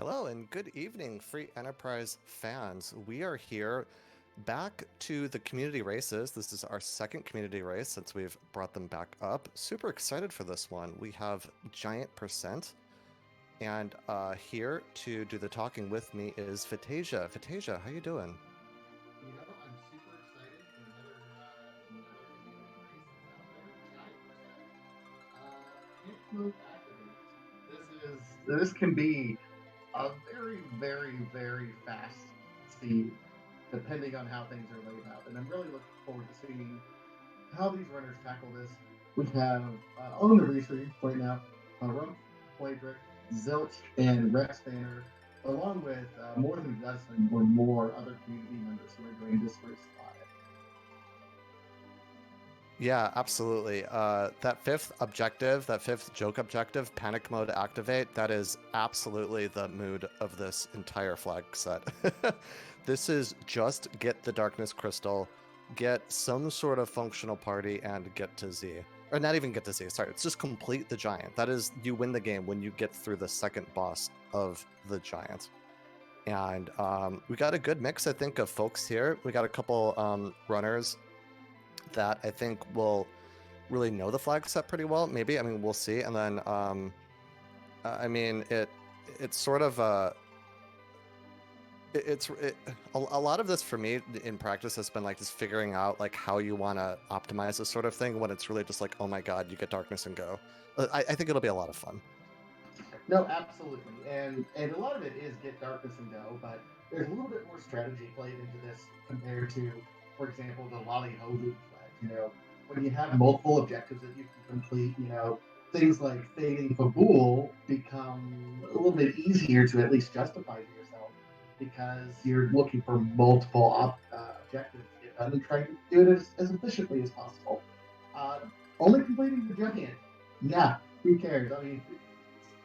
Hello and good evening, Free Enterprise fans. We are here back to the community races. This is our second community race since we've brought them back up. Super excited for this one. We have Giant Percent, and here to do the talking with me is Vitasia. Vitasia, how you doing? I'm super excited for another community race that's out there. Giant percent. Panic mode activate. This can be a very fast speed, depending on how things are laid out. And I'm really looking forward to seeing how these runners tackle this. We have on the research right now, Rumpf, Quadric, Zilch, and Rex Banner, along with more than a dozen or more other community members who are doing this race live. Yeah, absolutely. That fifth objective, that fifth joke objective, panic mode activate, that is absolutely the mood of this entire flag set. This is just get the darkness crystal, get some sort of functional party, and get to Z. Or not even get to Z, sorry, it's just complete the giant. That is, you win the game when you get through the second boss of the giant. And we got a good mix, I think, of folks here. We got a couple runners that I think will really know the flag set pretty well. Maybe, I mean, we'll see. And then, I mean, it's sort of a lot of this for me in practice has been like just figuring out like how you want to optimize this sort of thing when it's really just like, oh my god, you get darkness and go. I think it'll be a lot of fun. No, absolutely, and a lot of it is get darkness and go, but there's a little bit more strategy played into this compared to, for example, the Lolly Ho Loop flag. When you have multiple objectives that you can complete, things like fading Fabul become a little bit easier to at least justify to yourself because you're looking for multiple objectives to get done and trying to do it as efficiently as possible. Uh, Only completing the giant, yeah, who cares? I mean,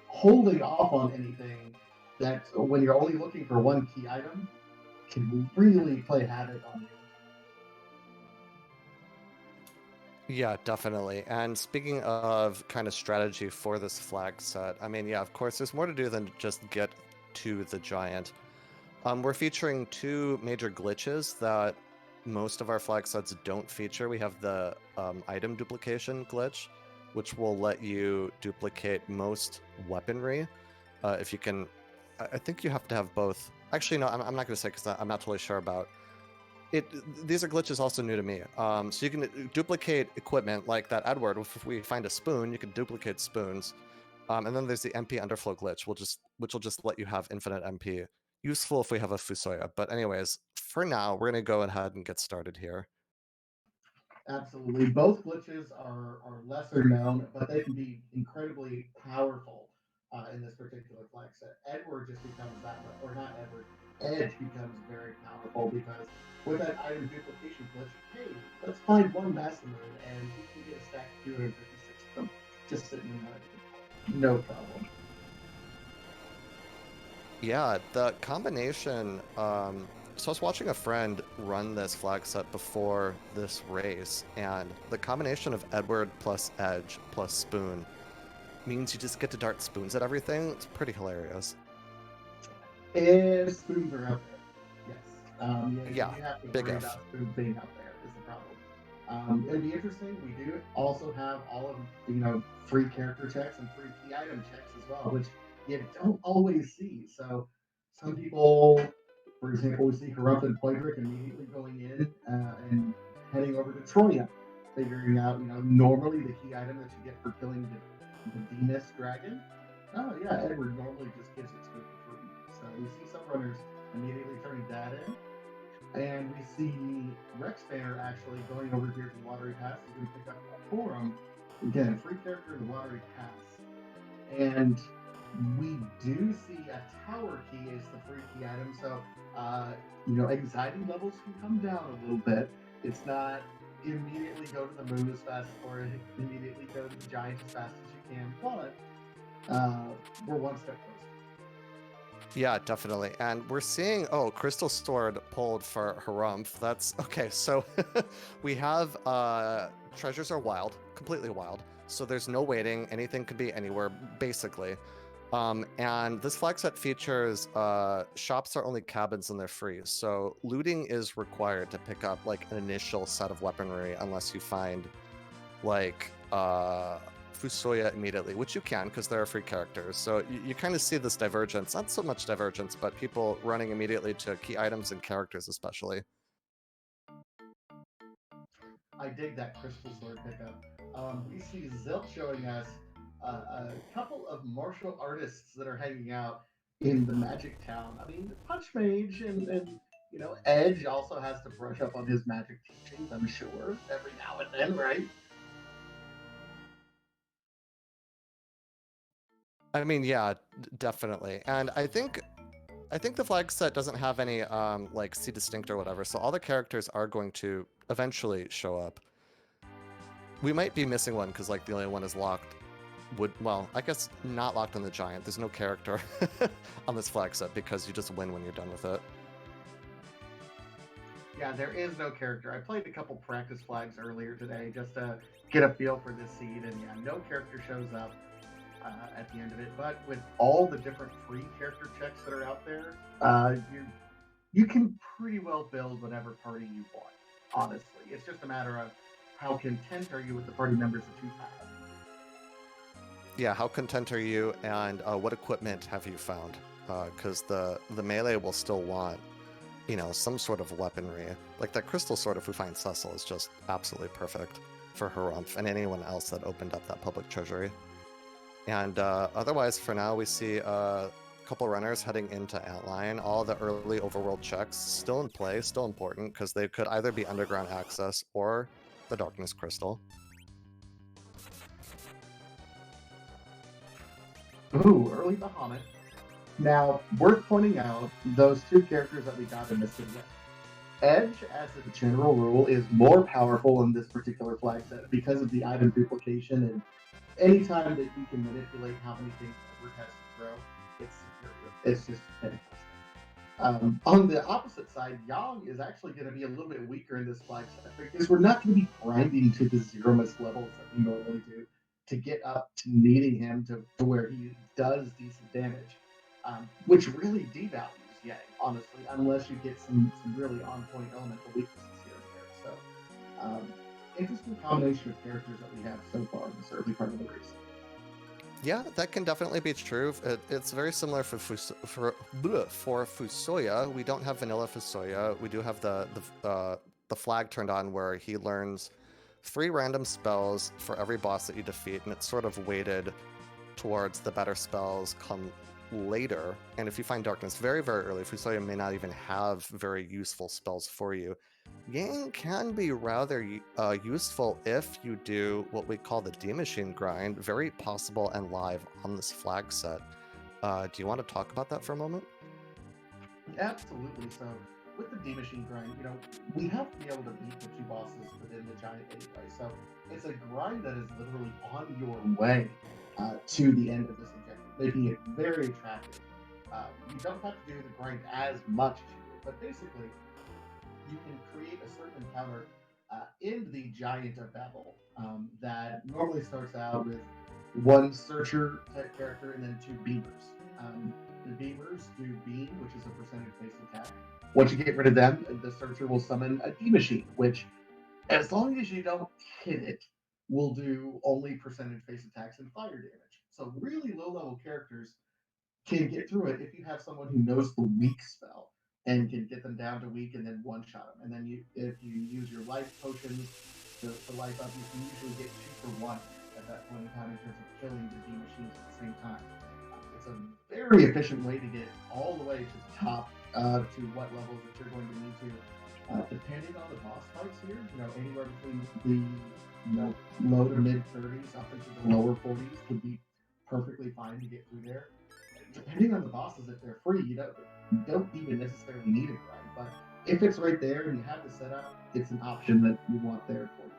holding off on anything that when you're only looking for one key item can really play havoc on you. Yeah, definitely. And speaking of kind of strategy for this flag set, I mean, yeah, of course, there's more to do than just get to the giant. We're featuring two major glitches that most of our flag sets don't feature. We have the item duplication glitch, which will let you duplicate most weaponry. If you can, I think you have to have both. Actually, no, I'm not going to say because I'm not totally sure about it. These are glitches also new to me. So you can duplicate equipment like that Edward. If we find a spoon, you can duplicate spoons. And then there's the MP underflow glitch, which will just let you have infinite MP. Useful if we have a Fusoya. But anyways, for now, we're gonna go ahead and get started here. Absolutely. Both glitches are lesser known, but they can be incredibly powerful in this particular flag set. Edward just becomes that much, or not Edward, Edge becomes very powerful because with that item duplication glitch, hey, let's find one Master Moon and we can get a stack of 256 of them just sitting in that inventory. No problem. Yeah, the combination. So I was watching a friend run this flag set before this race, and the combination of Edward plus Edge plus Spoon means you just get to dart spoons at everything. It's pretty hilarious. If spoons are out there, yes. Yeah, You have to big worry F. about spoons being out there is the problem. It'd be interesting. We do also have all of free character checks and free key item checks as well, which you don't always see. So some people, for example, we see Corrupt and Quadric immediately going in and heading over to Troya, figuring out normally the key item that you get for killing the Venus dragon. Oh yeah, Edward normally just gives it to you for free. So we see some runners immediately turning that in. And we see Rex Banner actually going over here to the lottery pass. He's going to pick up a forum. Again, free character in the lottery pass. And we do see a tower key is the free key item. So, anxiety levels can come down a little bit. It's not immediately go to the moon as fast or immediately go to the giant as fast as you can, but we're one step closer. Yeah, definitely. And we're seeing, oh, Crystal Sword pulled for Harumph. That's okay. So we have treasures are wild, completely wild. So there's no waiting. Anything could be anywhere, basically. And this flag set features shops are only cabins and they're free. So looting is required to pick up like an initial set of weaponry unless you find like Fusoya immediately, which you can because there are free characters. So you kind of see this divergence, not so much divergence, but people running immediately to key items and characters especially. I dig that crystal sword pickup. We see Zilt showing us a couple of martial artists that are hanging out in the Magic Town. I mean, Punch Mage and Edge also has to brush up on his magic teachings. I'm sure every now and then, right? I mean, yeah, definitely. And I think the flag set doesn't have any like C distinct or whatever, so all the characters are going to eventually show up. We might be missing one because like the only one is locked. Well, I guess not locked on the giant. There's no character on this flag set because you just win when you're done with it. Yeah, there is no character. I played a couple practice flags earlier today just to get a feel for this seed, and yeah, no character shows up at the end of it. But with all the different free character checks that are out there, you can pretty well build whatever party you want. Honestly, it's just a matter of how content are you with the party members that you have. Yeah, how content are you, and what equipment have you found? Because the melee will still want, you know, some sort of weaponry. Like that crystal sword, if we find Cecil, is just absolutely perfect for Harumph and anyone else that opened up that public treasury. And otherwise, for now, we see a couple runners heading into Antlion. All the early overworld checks still in play, still important, because they could either be underground access or the Darkness Crystal. Ooh, early Bahamut. Now, worth pointing out, those two characters that we got in this video. Edge, as a general rule, is more powerful in this particular flag set because of the item duplication, and anytime that you can manipulate how many things Edward has to throw, it's superior. It's just fantastic. On the opposite side, Yang is actually going to be a little bit weaker in this flag set because we're not going to be grinding to the Zeromus levels that we normally do to get up to needing him to where he does decent damage, which really devalues Yang, honestly, unless you get some really on point elemental weaknesses here and there. So, interesting combination of characters that we have so far in this early part of the race. Yeah, that can definitely be true. It's very similar for Fusoya. We don't have vanilla Fusoya. We do have the flag turned on where he learns 3 random spells for every boss that you defeat, and it's sort of weighted towards the better spells come later. And if you find darkness very, very early, Fusoya may not even have very useful spells for you. Yang can be rather useful if you do what we call the D Machine grind, very possible and live on this flag set. Do you want to talk about that for a moment? Absolutely. So with the D Machine grind, we have to be able to beat the 2 bosses within the giant anyway. So it's a grind that is literally on your way to the end of this objective, making it very attractive. You don't have to do the grind as much as you do, but basically you can create a certain encounter in the Giant of Babel that normally starts out with 1 searcher type character and then 2 beamers. The beamers do beam, which is a percentage based attack. Once you get rid of them, the searcher will summon a D machine, which, as long as you don't hit it, will do only percentage based attacks and fire damage. So really low level characters can get through it if you have someone who knows the weak spell and can get them down to weak and then one shot them. And then if you use your life potions to life up, you can usually get 2 for 1 at that point in time in terms of killing the D machines at the same time. It's a very efficient way to get all the way to the top to what levels that you're going to need to. Depending on the boss fights here, anywhere between the low to mid 30s up into the lower 40s could be perfectly fine to get through there. Depending on the bosses, if they're free, you don't even necessarily need a grind. But if it's right there and you have the setup, it's an option that you want there for you.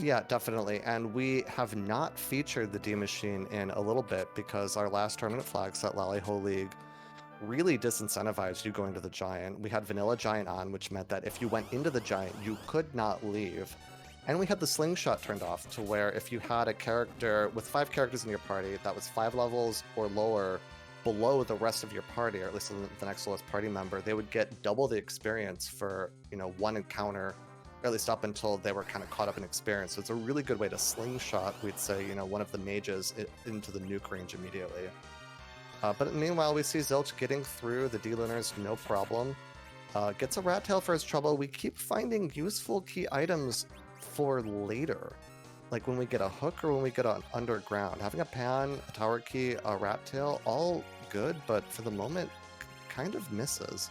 Yeah, definitely. And we have not featured the D Machine in a little bit because our last tournament flag set, Lally-Ho League, really disincentivized you going to the Giant. We had Vanilla Giant on, which meant that if you went into the Giant, you could not leave. And we had the slingshot turned off to where if you had a character with 5 characters in your party that was 5 levels or lower below the rest of your party, or at least the next lowest party member, they would get double the experience for, one encounter, or at least up until they were kind of caught up in experience. So it's a really good way to slingshot, we'd say, one of the mages into the nuke range immediately. But meanwhile, we see Zilch getting through the D-Lunars no problem. Gets a rat tail for his trouble. We keep finding useful key items for later, like when we get a hook or when we get an underground. Having a pan, a tower key, a rat tail, all good, but for the moment, kind of misses,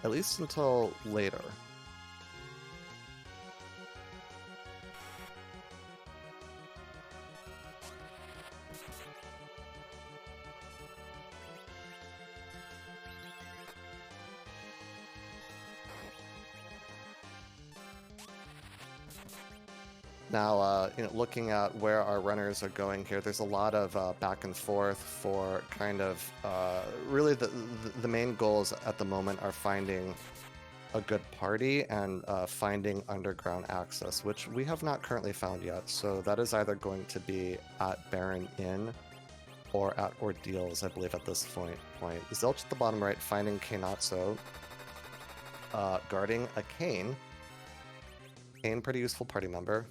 at least until later. Now, looking at where our runners are going here, there's a lot of back and forth for kind of really the main goals at the moment are finding a good party and finding underground access, which we have not currently found yet. So that is either going to be at Baron Inn or at Ordeals, I believe, at this point. Zilch at the bottom right, finding Kainatsu, guarding a Kain. Kain, pretty useful party member.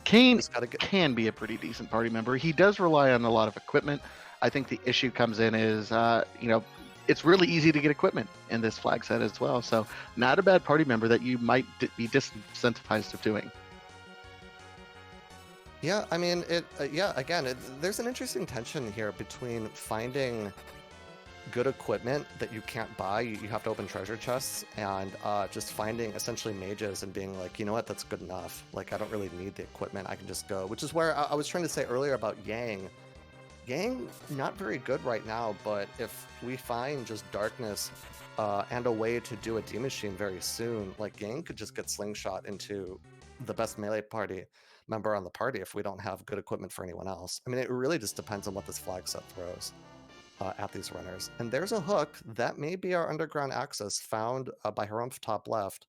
Kain can be a pretty decent party member. He does rely on a lot of equipment. I think the issue comes in is, it's really easy to get equipment in this flag set as well. So not a bad party member that you might be disincentivized of doing. Yeah, I mean, there's an interesting tension here between finding good equipment that you can't buy, you have to open treasure chests, and just finding essentially mages and being like, you know what, that's good enough. Like, I don't really need the equipment, I can just go. Which is where I was trying to say earlier about Yang. Yang, not very good right now, but if we find just darkness and a way to do a D-Machine very soon, like Yang could just get slingshot into the best melee party member on the party if we don't have good equipment for anyone else. I mean, it really just depends on what this flag set throws at these runners. And there's a hook that may be our underground access found by Harumph top left,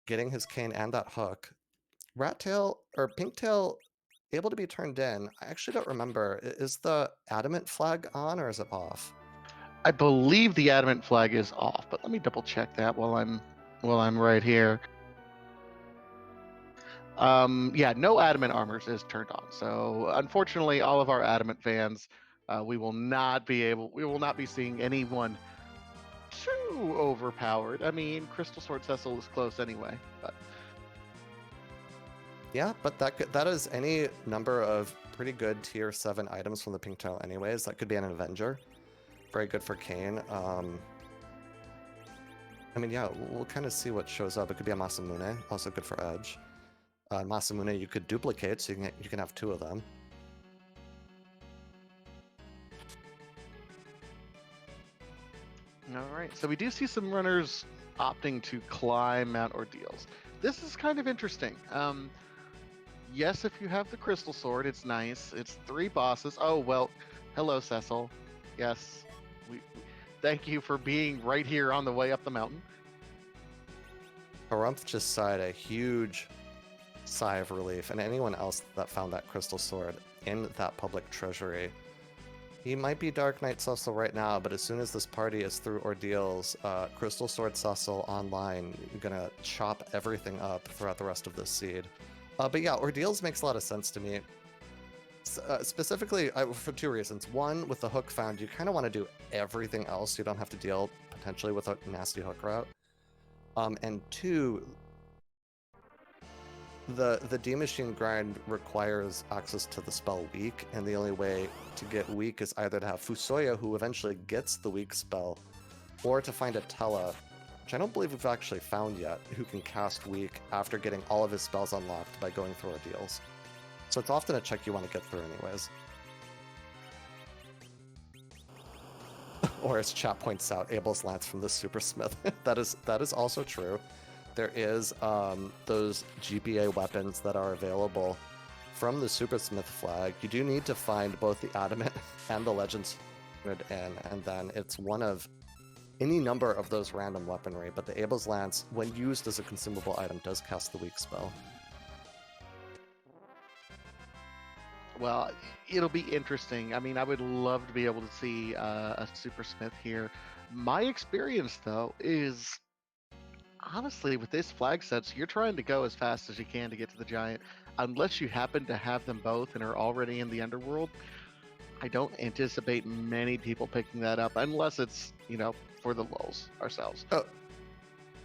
getting his Kain and that hook. Rat tail or pink tail able to be turned in. I actually don't remember. Is the adamant flag on or is it off? I believe the adamant flag is off, but let me double check that while I'm right here. No adamant armors is turned on. So unfortunately, all of our adamant fans, we will not be seeing anyone too overpowered. I mean, Crystal Sword Cecil is close anyway, but yeah, but that is any number of pretty good tier 7 items from the pink tail anyways. That could be an Avenger. Very good for Kain. I mean, yeah, we'll kind of see what shows up. It could be a Masamune, also good for Edge. Masamune you could duplicate, so you can have 2 of them. All right, so we do see some runners opting to climb Mount Ordeals. This is kind of interesting. Yes, if you have the Crystal Sword, it's nice. It's 3 bosses. Oh, well, hello, Cecil. Yes, we thank you for being right here on the way up the mountain. Harumph just sighed a huge sigh of relief, and anyone else that found that Crystal Sword in that public treasury. He might be Dark Knight Cecil right now, but as soon as this party is through Ordeals, Crystal Sword Cecil online, you're gonna chop everything up throughout the rest of this seed. But yeah, Ordeals makes a lot of sense to me. Specifically, for 2 reasons. One, with the hook found, you kind of want to do everything else so you don't have to deal potentially with a nasty hook route. And 2, the D-Machine grind requires access to the spell Weak, and the only way to get Weak is either to have Fusoya, who eventually gets the Weak spell, or to find a Tella, which I don't believe we've actually found yet, who can cast Weak after getting all of his spells unlocked by going through Ordeals. So it's often a check you want to get through anyways. Or as chat points out, Abel's Lance from the Supersmith. that is also true. There is those GBA weapons that are available from the Supersmith flag. You do need to find both the Adamant and the Legends in, and then it's one of any number of those random weaponry, but the Abel's Lance, when used as a consumable item, does cast the weak spell. Well, it'll be interesting. I mean, I would love to be able to see a Super Smith here. My experience, though, is honestly with this flag sets, you're trying to go as fast as you can to get to the giant. Unless you happen to have them both and are already in the underworld, I don't anticipate many people picking that up unless it's, for the lulz ourselves.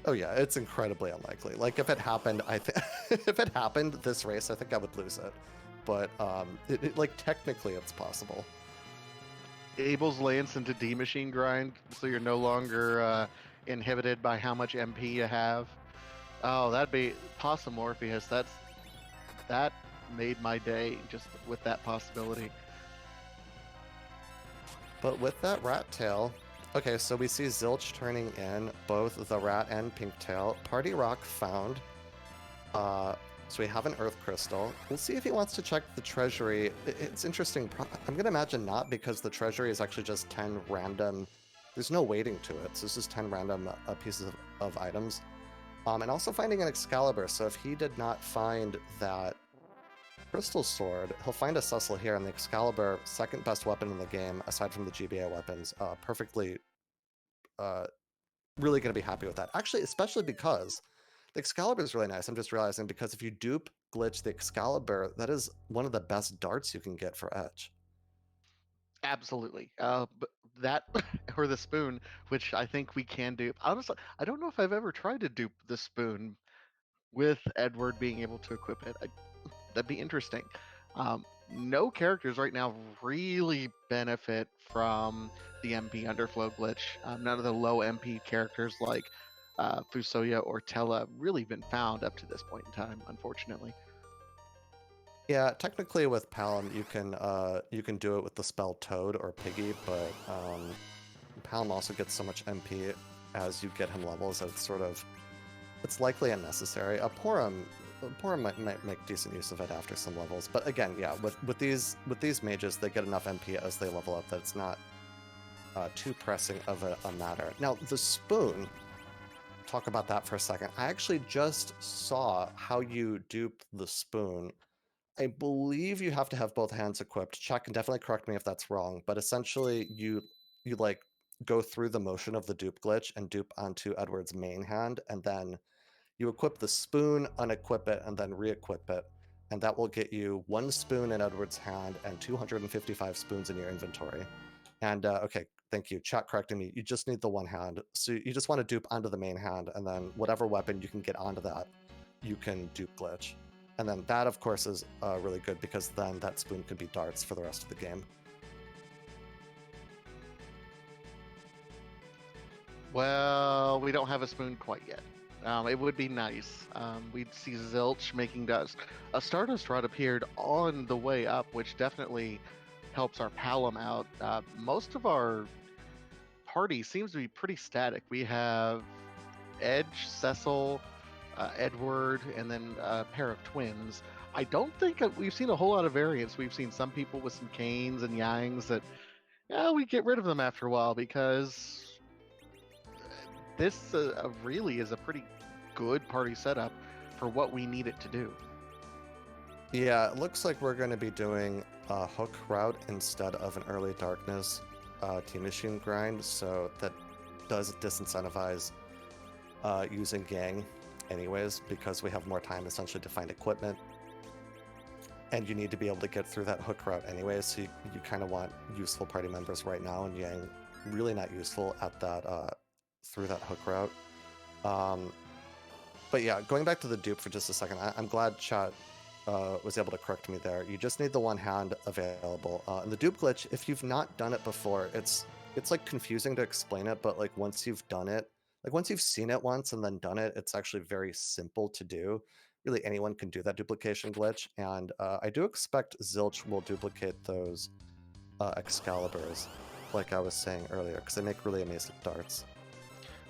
Oh yeah, it's incredibly unlikely. Like if it happened, if it happened this race, I think I would lose it. But like technically it's possible. Abel's Lance into D machine grind, so you're no longer inhibited by how much MP you have. Oh, that'd be Possum Morpheus. That made my day just with that possibility. But with that rat tail, okay, so we see Zilch turning in both the rat and pink tail. Party Rock found. So we have an Earth Crystal. We'll see if he wants to check the treasury. It's interesting. I'm going to imagine not, because the treasury is actually just 10 random. There's no weighting to it. So this is 10 random pieces of items. And also finding an Excalibur. So if he did not find that Crystal Sword, he'll find a Cecil here, and the Excalibur, second best weapon in the game, aside from the GBA weapons, perfectly, really going to be happy with that. Actually, especially because the Excalibur is really nice. I'm just realizing, because if you dupe glitch the Excalibur, that is one of the best darts you can get for Edge. Absolutely. But that or the spoon, which I think we can dupe. Honestly, I don't know if I've ever tried to dupe the spoon with Edward being able to equip it. That'd be interesting. No characters right now really benefit from the MP underflow glitch. None of the low MP characters like Fusoya or Tella really been found up to this point in time, unfortunately. Yeah, technically with Palom you can do it with the spell Toad or Piggy, but Palom also gets so much MP as you get him levels that it's likely unnecessary. Porum might make decent use of it after some levels, but again, yeah, with these mages, they get enough MP as they level up that it's not too pressing of a matter. Now the spoon, talk about that for a second. I actually just saw how you dupe the spoon. I believe you have to have both hands equipped. Chuck can definitely correct me if that's wrong, but essentially you like go through the motion of the dupe glitch and dupe onto Edward's main hand, and then you equip the spoon, unequip it, and then re-equip it, and that will get you 1 spoon in Edward's hand and 255 spoons in your inventory. And okay, thank you, chat correcting me. You just need the one hand, so you just want to dupe onto the main hand, and then whatever weapon you can get onto that, you can dupe glitch. And then that, of course, is really good, because then that spoon could be darts for the rest of the game. Well, we don't have a spoon quite yet. It would be nice. We'd see Zilch making dust. A Stardust Rod appeared on the way up, which definitely helps our Palom out. Most of our party seems to be pretty static. We have Edge, Cecil, Edward, and then a pair of twins. I don't think we've seen a whole lot of variance. We've seen some people with some canes and yangs that, we get rid of them after a while, because this really is a pretty good party setup for what we need it to do. Yeah, it looks like we're going to be doing a hook route instead of an early darkness team machine grind, so that does disincentivize using gang anyways, because we have more time essentially to find equipment, and you need to be able to get through that hook route anyways, so you kind of want useful party members right now, and Yang really not useful at that through that hook route. But yeah, going back to the dupe for just a second, I'm glad chat was able to correct me there. You just need the one hand available. And the dupe glitch, if you've not done it before, it's like confusing to explain it, but like once you've done it, like once you've seen it once and then done it, it's actually very simple to do. Really anyone can do that duplication glitch, and I do expect Zilch will duplicate those Excaliburs, like I was saying earlier, because they make really amazing darts.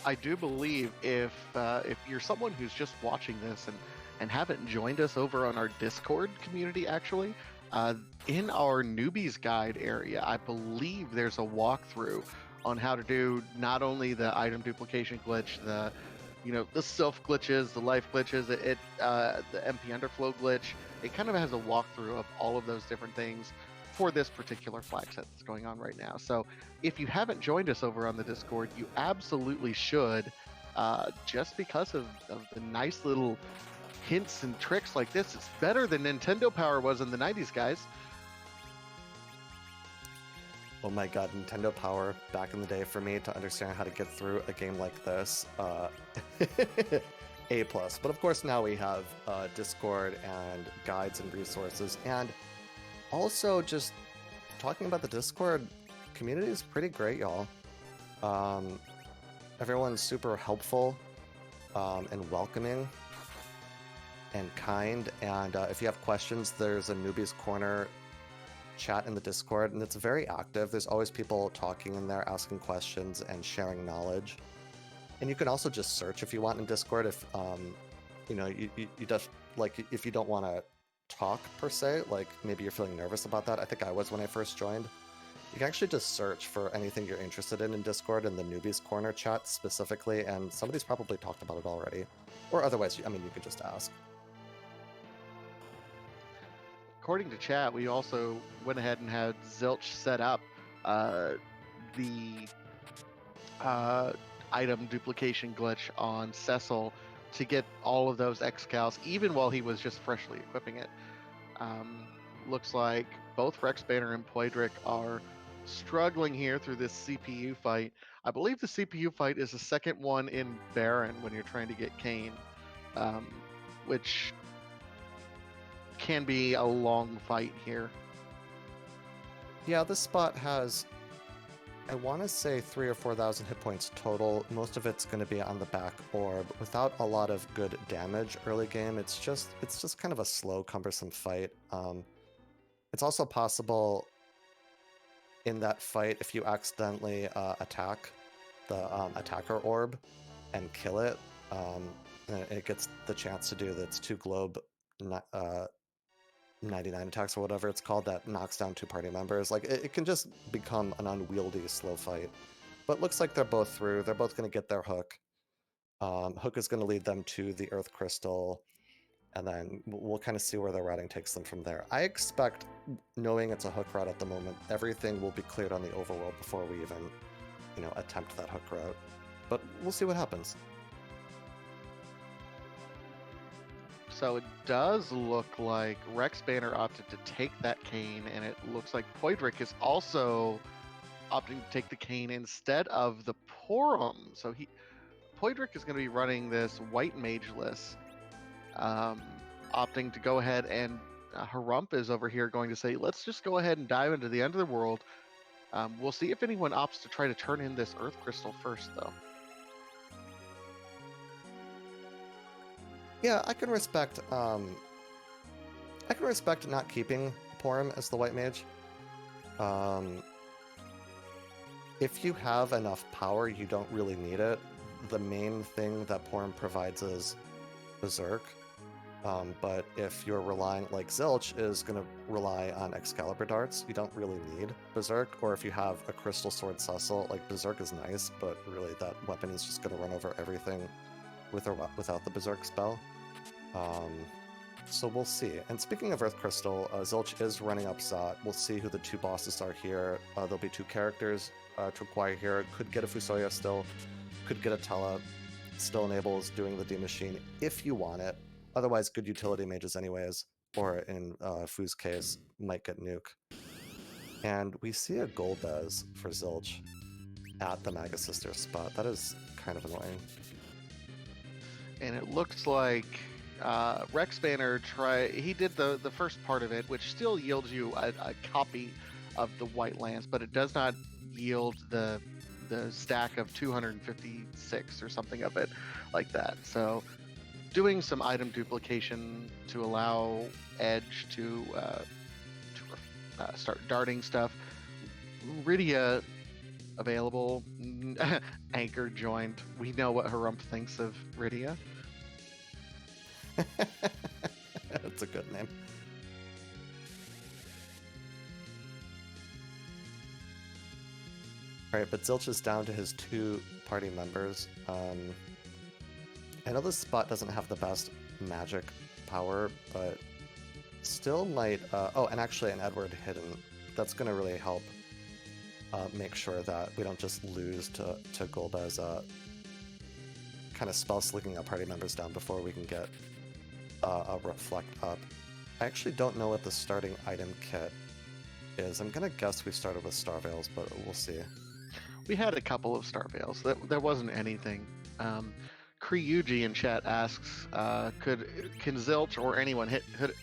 I do believe if you're someone who's just watching this and haven't joined us over on our Discord community, actually, in our newbies guide area, I believe there's a walkthrough on how to do not only the item duplication glitch, the self glitches, the life glitches, the MP underflow glitch. It kind of has a walkthrough of all of those different things for this particular flag set that's going on right now. So if you haven't joined us over on the Discord, you absolutely should, just because of the nice little hints and tricks like this. It's better than Nintendo Power was in the 90s, guys. Oh my god, Nintendo Power back in the day for me to understand how to get through a game like this. A plus. But of course now we have Discord and guides and resources, and also just talking about the Discord community is pretty great, y'all. Everyone's super helpful and welcoming and kind, and if you have questions, there's a Newbies Corner chat in the Discord, and it's very active. There's always people talking in there, asking questions and sharing knowledge. And you can also just search if you want in Discord, if you just, like, if you don't want to talk per se, like maybe you're feeling nervous about that. I think I was when I first joined. You can actually just search for anything you're interested in Discord in the Newbies Corner chat specifically, and somebody's probably talked about it already. Or otherwise, I mean, you could just ask. According to chat, we also went ahead and had Zilch set up the item duplication glitch on Cecil to get all of those excals, even while he was just freshly equipping it. Looks like both Rex Banner and Poidric are struggling here through this CPU fight. I believe the CPU fight is the second one in Baron when you're trying to get Kane, which can be a long fight here. Yeah, this spot has, I want to say 3,000 or 4,000 hit points total. Most of it's going to be on the back orb without a lot of good damage early game. It's just kind of a slow, cumbersome fight. It's also possible in that fight, if you accidentally attack the attacker orb and kill it, it gets the chance to do that's 2 globe 99 attacks or whatever it's called, that knocks down 2 party members. Like, it can just become an unwieldy slow fight. But looks like they're both through. They're both going to get their hook. Hook is going to lead them to the Earth Crystal, and then we'll kind of see where their routing takes them from there. I expect, knowing it's a hook route at the moment, everything will be cleared on the overworld before we even, attempt that hook route. But we'll see what happens. So it does look like Rex Banner opted to take that Kane, and it looks like Poidric is also opting to take the Kane instead of the Porum. So Poidric is going to be running this white mageless, opting to go ahead, and Harump is over here going to say, let's just go ahead and dive into the end of the world. We'll see if anyone opts to try to turn in this Earth Crystal first, though. Yeah, I can respect not keeping Porum as the white mage. If you have enough power, you don't really need it. The main thing that Porum provides is Berserk. But if you're relying, like Zilch is going to rely on Excalibur darts, you don't really need Berserk. Or if you have a Crystal Sword Cecil, like Berserk is nice, but really that weapon is just going to run over everything with or without the Berserk spell. So we'll see. And speaking of Earth Crystal, Zilch is running up Zot. We'll see who the 2 bosses are here. There'll be 2 characters to acquire here. Could get a Fusoya still, could get a Tela. Still enables doing the D Machine if you want it. Otherwise, good utility mages anyways, or in Fu's case, might get Nuke. And we see a Golbez for Zilch at the Maga Sisters spot. That is kind of annoying. And it looks like Rex Banner he did the first part of it, which still yields you a copy of the White Lance, but it does not yield the stack of 256 or something of it like that. So doing some item duplication to allow Edge to start darting stuff. Rydia available. Anchor joined. We know what Harump thinks of Rydia. That's a good name. All right, but Zilch is down to his 2 party members. I know this spot doesn't have the best magic power, but still might... oh, and actually an Edward hidden. That's going to really help make sure that we don't just lose to Golbez kind of spell slicking our party members down before we can get a reflect up. I actually don't know what the starting item kit is. I'm going to guess we started with Star Veils, but we'll see. We had a couple of Star Veils. There wasn't anything. Kryuji in chat asks, can Zilch or anyone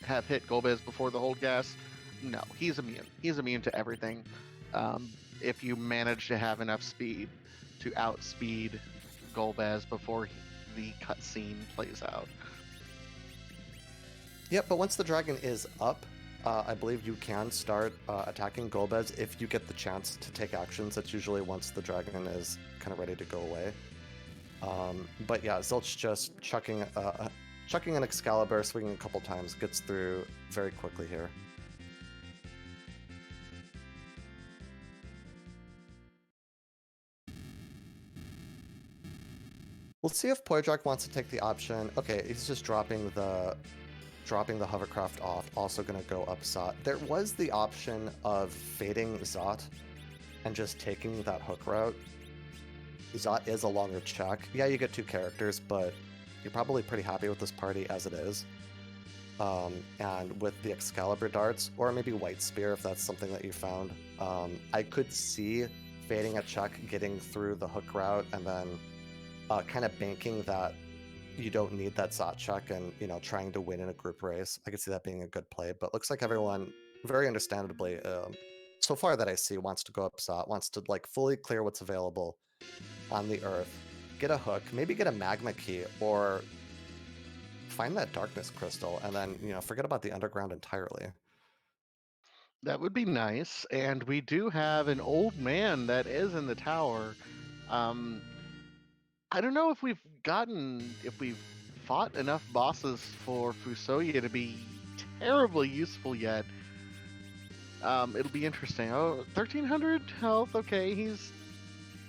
have hit Golbez before the hold gas? No, he's immune. He's immune to everything. If you manage to have enough speed to outspeed Golbez before the cutscene plays out. Yep, but once the dragon is up, I believe you can start attacking Golbez if you get the chance to take actions. That's usually once the dragon is kind of ready to go away. But yeah, Zilch just chucking an Excalibur, swinging a couple times, gets through very quickly here. We'll see if Poydrak wants to take the option. Okay, he's just dropping the hovercraft off, also going to go up Zot. There was the option of fading Zot and just taking that hook route. Zot is a longer check. Yeah, you get 2 characters, but you're probably pretty happy with this party as it is. And with the Excalibur darts, or maybe White Spear if that's something that you found, I could see fading a check, getting through the hook route, and then kind of banking that you don't need that Zot check and, trying to win in a group race. I could see that being a good play, but looks like everyone, very understandably, so far that I see, wants to go up Zot, wants to fully clear what's available on the Earth, get a hook, maybe get a magma key, or find that darkness crystal, and then, forget about the underground entirely. That would be nice, and we do have an old man that is in the tower. I don't know if we've fought enough bosses for Fusoya to be terribly useful yet. It'll be interesting. Oh, 1300 health. Okay, he's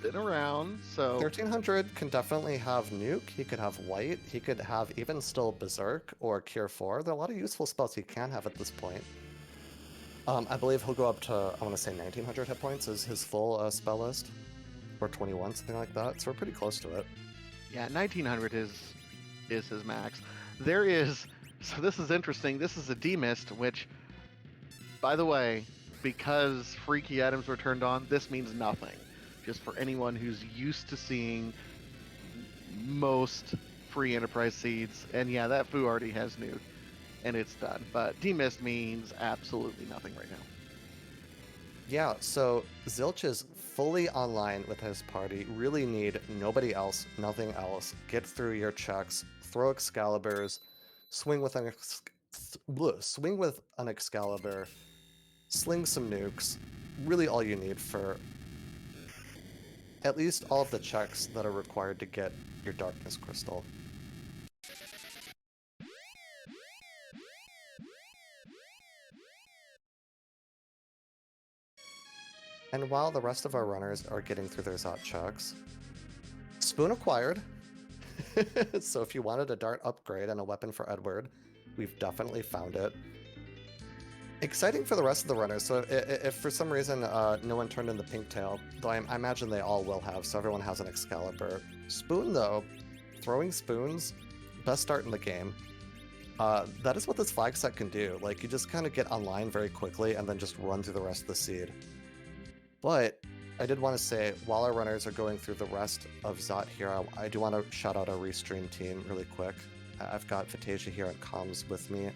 been around, so 1300 can definitely have Nuke. He could have White. He could have even still Berserk or Cure 4. There are a lot of useful spells he can have at this point. I believe he'll go up to, I want to say 1900 hit points is his full spell list. Or 21, something like that. So we're pretty close to it. Yeah, 1900 is his max. So this is interesting. This is a demist, which, by the way, because freaky items were turned on, this means nothing. Just for anyone who's used to seeing most free Enterprise seeds. And yeah, that Fu already has Nuke, and it's done. But demist means absolutely nothing right now. Yeah, so Zilch is fully online with his party. Really need nobody else, nothing else. Get through your checks, throw Excaliburs, swing with an Excalibur, sling some nukes. Really all you need for at least all of the checks that are required to get your Darkness Crystal. And while the rest of our runners are getting through their Zot checks, Spoon acquired. So if you wanted a dart upgrade and a weapon for Edward, we've definitely found it. Exciting for the rest of the runners. So if for some reason no one turned in the pink tail, though I imagine they all will have, so everyone has an Excalibur. Spoon, though, throwing spoons, best start in the game. That is what this flag set can do. You just kind of get online very quickly and then just run through the rest of the seed. But I did want to say, while our runners are going through the rest of Zot here, I do want to shout out our restream team really quick. I've got Vitasia here at comms with me,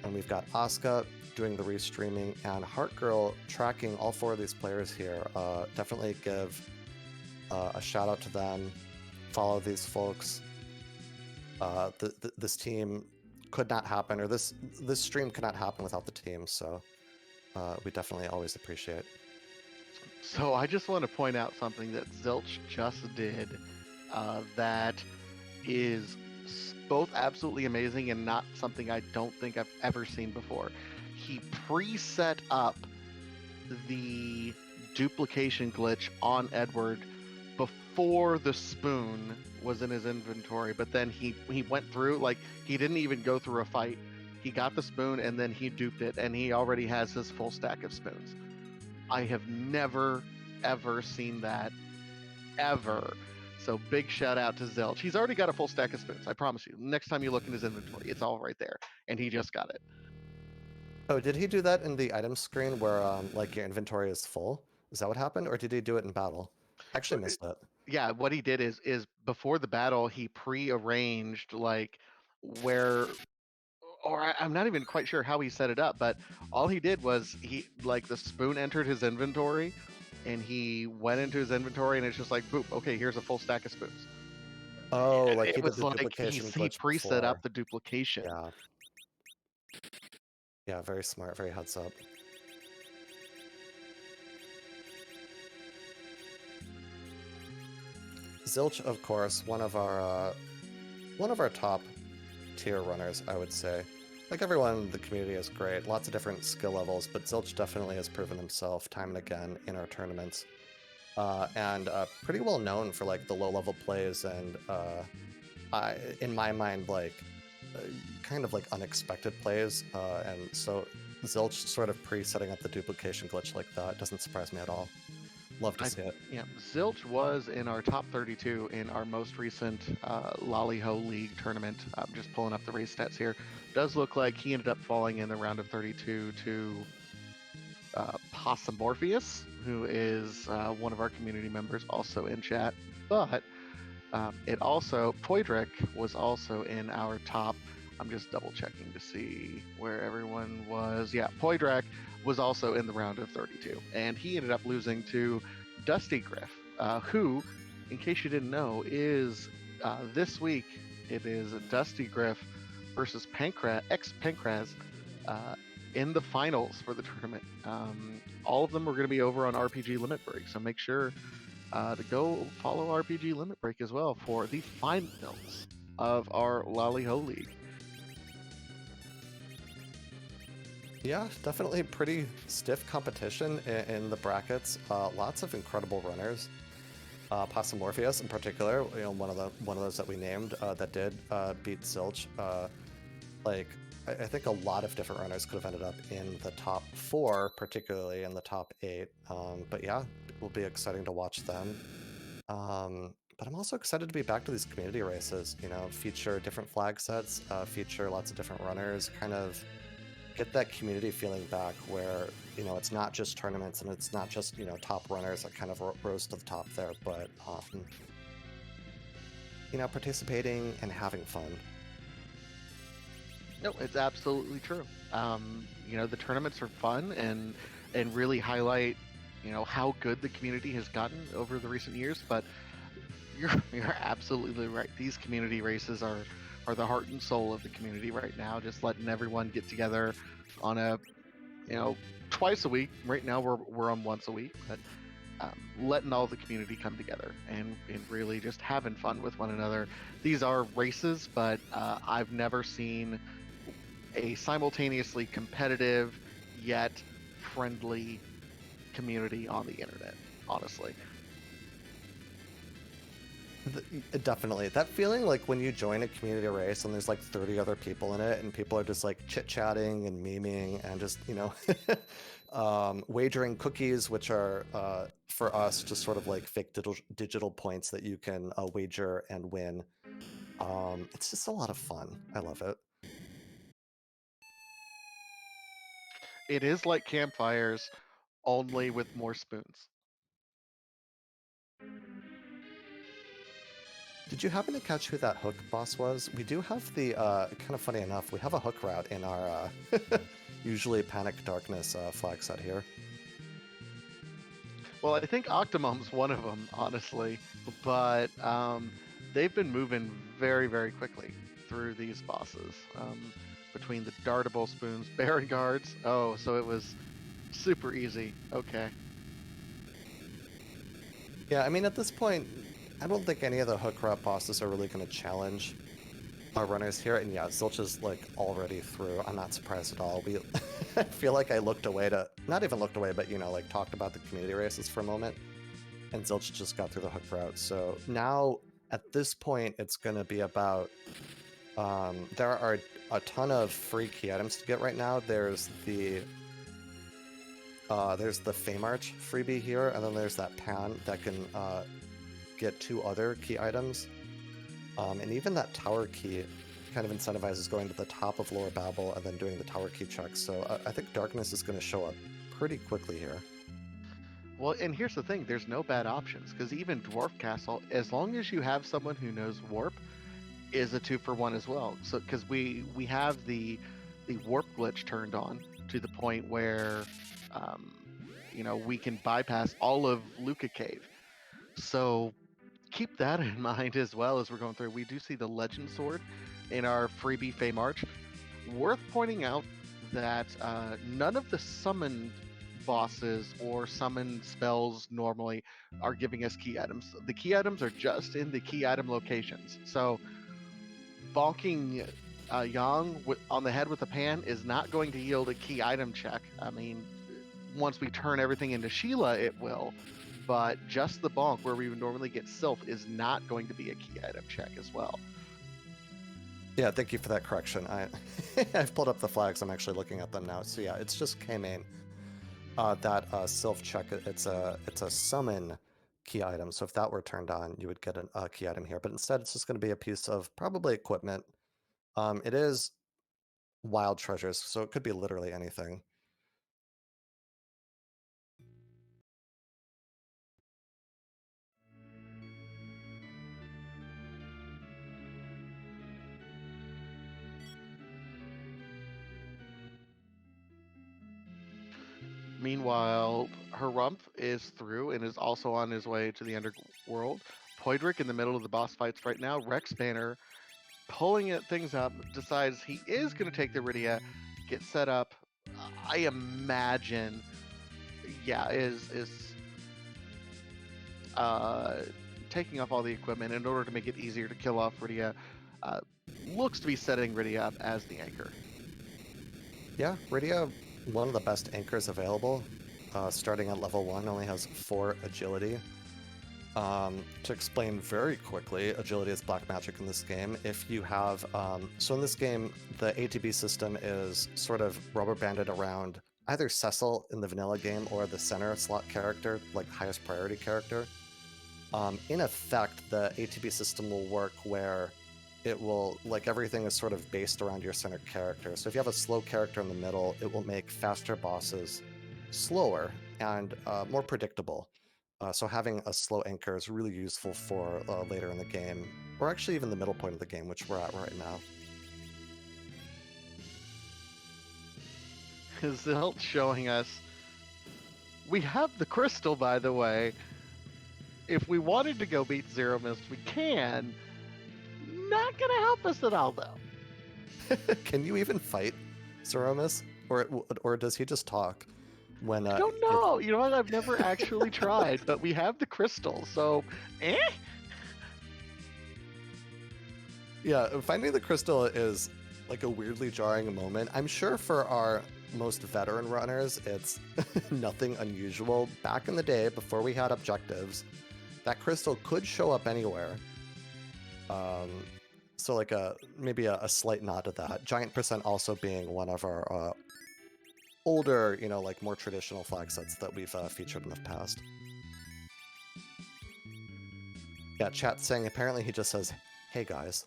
and we've got Asuka doing the restreaming, and Heartgirl tracking all 4 of these players here. Definitely give a shout out to them. Follow these folks. This team could not happen, or this stream could not happen without the team, so we definitely always appreciate. So I just want to point out something that Zilch just did that is both absolutely amazing and not something I don't think I've ever seen before. He preset up the duplication glitch on Edward before the spoon was in his inventory, but then he went through, like, he didn't even go through a fight. He got the spoon and then he duped it, and he already has his full stack of spoons. I have never ever seen that ever. So big shout out to Zilch. He's already got a full stack of spoons. I promise you. Next time you look in his inventory, it's all right there, and he just got it. Oh, did he do that in the item screen where like your inventory is full? Is that what happened, or did he do it in battle? I actually missed it. Yeah, what he did is before the battle, he pre-arranged like where, or I'm not even quite sure how he set it up, but all he did was he, like, the spoon entered his inventory, and he went into his inventory, and it's just like, boop, okay, here's a full stack of spoons. Oh, like he It did was the like duplication he glitch pre-set up before. the duplication. Yeah. Yeah, very smart, very heads up. Zilch, of course, one of our top tier runners, I would say. Like, everyone in the community is great, lots of different skill levels, but Zilch definitely has proven himself time and again in our tournaments. And pretty well known for like the low level plays and in my mind, like kind of like unexpected plays. And so Zilch sort of pre-setting up the duplication glitch like that doesn't surprise me at all. Love to see it. Yeah, Zilch was in our top 32 in our most recent Lollyho League tournament. I'm just pulling up the race stats here. Does look like he ended up falling in the round of 32 to Possum Morpheus, who is one of our community members, also in chat. But it also, Poydrick was also in our top. I'm just double checking to see where everyone was. Yeah, Poydrick was also in the round of 32, and he ended up losing to Dusty Griff, who, in case you didn't know, is this week. It is Dusty Griff versus ex-Pankraz in the finals for the tournament. All of them are going to be over on RPG Limit Break, so make sure to go follow RPG Limit Break as well for the finals of our Lollyho League. Yeah, definitely pretty stiff competition in the brackets. Lots of incredible runners. Possum Morpheus in particular, you know, one of those that we named that did beat Zilch. Like, I think a lot of different runners could have ended up in the top 4, particularly in the top 8. But yeah, it will be exciting to watch them. But I'm also excited to be back to these community races, you know, feature different flag sets, feature lots of different runners, kind of get that community feeling back where, you know, it's not just tournaments and it's not just, you know, top runners that kind of rose to the top there, but, you know, participating and having fun. No, it's absolutely true. You know, the tournaments are fun and really highlight, you know, how good the community has gotten over the recent years. But you're absolutely right. These community races are the heart and soul of the community right now. Just letting everyone get together on a, you know, twice a week. Right now we're on once a week, but letting all the community come together and really just having fun with one another. These are races, but I've never seen a simultaneously competitive yet friendly community on the internet, honestly. Definitely. That feeling like when you join a community race and there's like 30 other people in it and people are just like chit-chatting and memeing and just, you know, wagering cookies, which are for us just sort of like fake digital points that you can wager and win. It's just a lot of fun. I love it. It is like campfires, only with more spoons. Did you happen to catch who that hook boss was? We do have the, kind of funny enough, we have a hook route in our usually Panic Darkness flag set here. Well, I think Octomom's one of them, honestly, but they've been moving very, very quickly through these bosses. Between the dartable spoons, Baron guards. Oh, so it was super easy. Okay. Yeah, I mean, at this point, I don't think any of the hook route bosses are really going to challenge our runners here, and yeah, Zilch is like already through. I'm not surprised at all. We, I feel like I looked away to, not even looked away, but you know, like talked about the community races for a moment, and Zilch just got through the hook route. So now at this point, it's going to be about. There are a ton of free key items to get right now. There's the Fame Arch freebie here, and then there's that pan that can get 2 other key items. And even that tower key kind of incentivizes going to the top of Lower Babel and then doing the tower key checks. So I think Darkness is going to show up pretty quickly here. Well, and here's the thing: there's no bad options because even Dwarf Castle, as long as you have someone who knows Warp, is a 2-for-1 as well. So because we have the Warp glitch turned on to the point where you know, we can bypass all of Luca Cave. So keep that in mind as well as we're going through. We do see the Legend Sword in our freebie Fey March. Worth pointing out that none of the summoned bosses or summoned spells normally are giving us key items. The key items are just in the key item locations. So bonking Yang on the head with a pan is not going to yield a key item check. I mean, once we turn everything into Sheila, it will. But just the bonk, where we would normally get Sylph, is not going to be a key item check as well. Yeah, thank you for that correction. I've pulled up the flags. I'm actually looking at them now. So yeah, it's just K-Main. That Sylph check, it's a summon key item. So if that were turned on, you would get a key item here. But instead, it's just going to be a piece of probably equipment. It is wild treasures, so it could be literally anything. Meanwhile, Harumph is through and is also on his way to the underworld. Poidric in the middle of the boss fights right now. Rex Banner pulling things up, decides he is going to take the Rydia, get set up. I imagine, yeah, is taking off all the equipment in order to make it easier to kill off Rydia. Looks to be setting Rydia up as the anchor. Yeah, Rydia, one of the best anchors available. Starting at level 1, only has 4 agility. To explain very quickly, agility is black magic in this game. If you have, so in this game, the ATB system is sort of rubber banded around either Cecil in the vanilla game or the center slot character, like highest priority character. In effect, the ATB system will work where it will, like everything is sort of based around your center character. So if you have a slow character in the middle, it will make faster bosses slower and more predictable. So having a slow anchor is really useful for later in the game, or actually even the middle point of the game, which we're at right now. Zilch showing us we have the crystal, by the way. If we wanted to go beat Zero Mist, we can. Not gonna help us at all, though. Can you even fight Zeromus, or does he just talk? When I don't know. You know what? I've never actually tried, but we have the crystal, so Yeah, finding the crystal is like a weirdly jarring moment. I'm sure for our most veteran runners, it's nothing unusual. Back in the day, before we had objectives, that crystal could show up anywhere. So like maybe a slight nod to that. Giant Percent also being one of our older, you know, like more traditional flag sets that we've featured in the past. Yeah, chat saying apparently he just says, "Hey guys."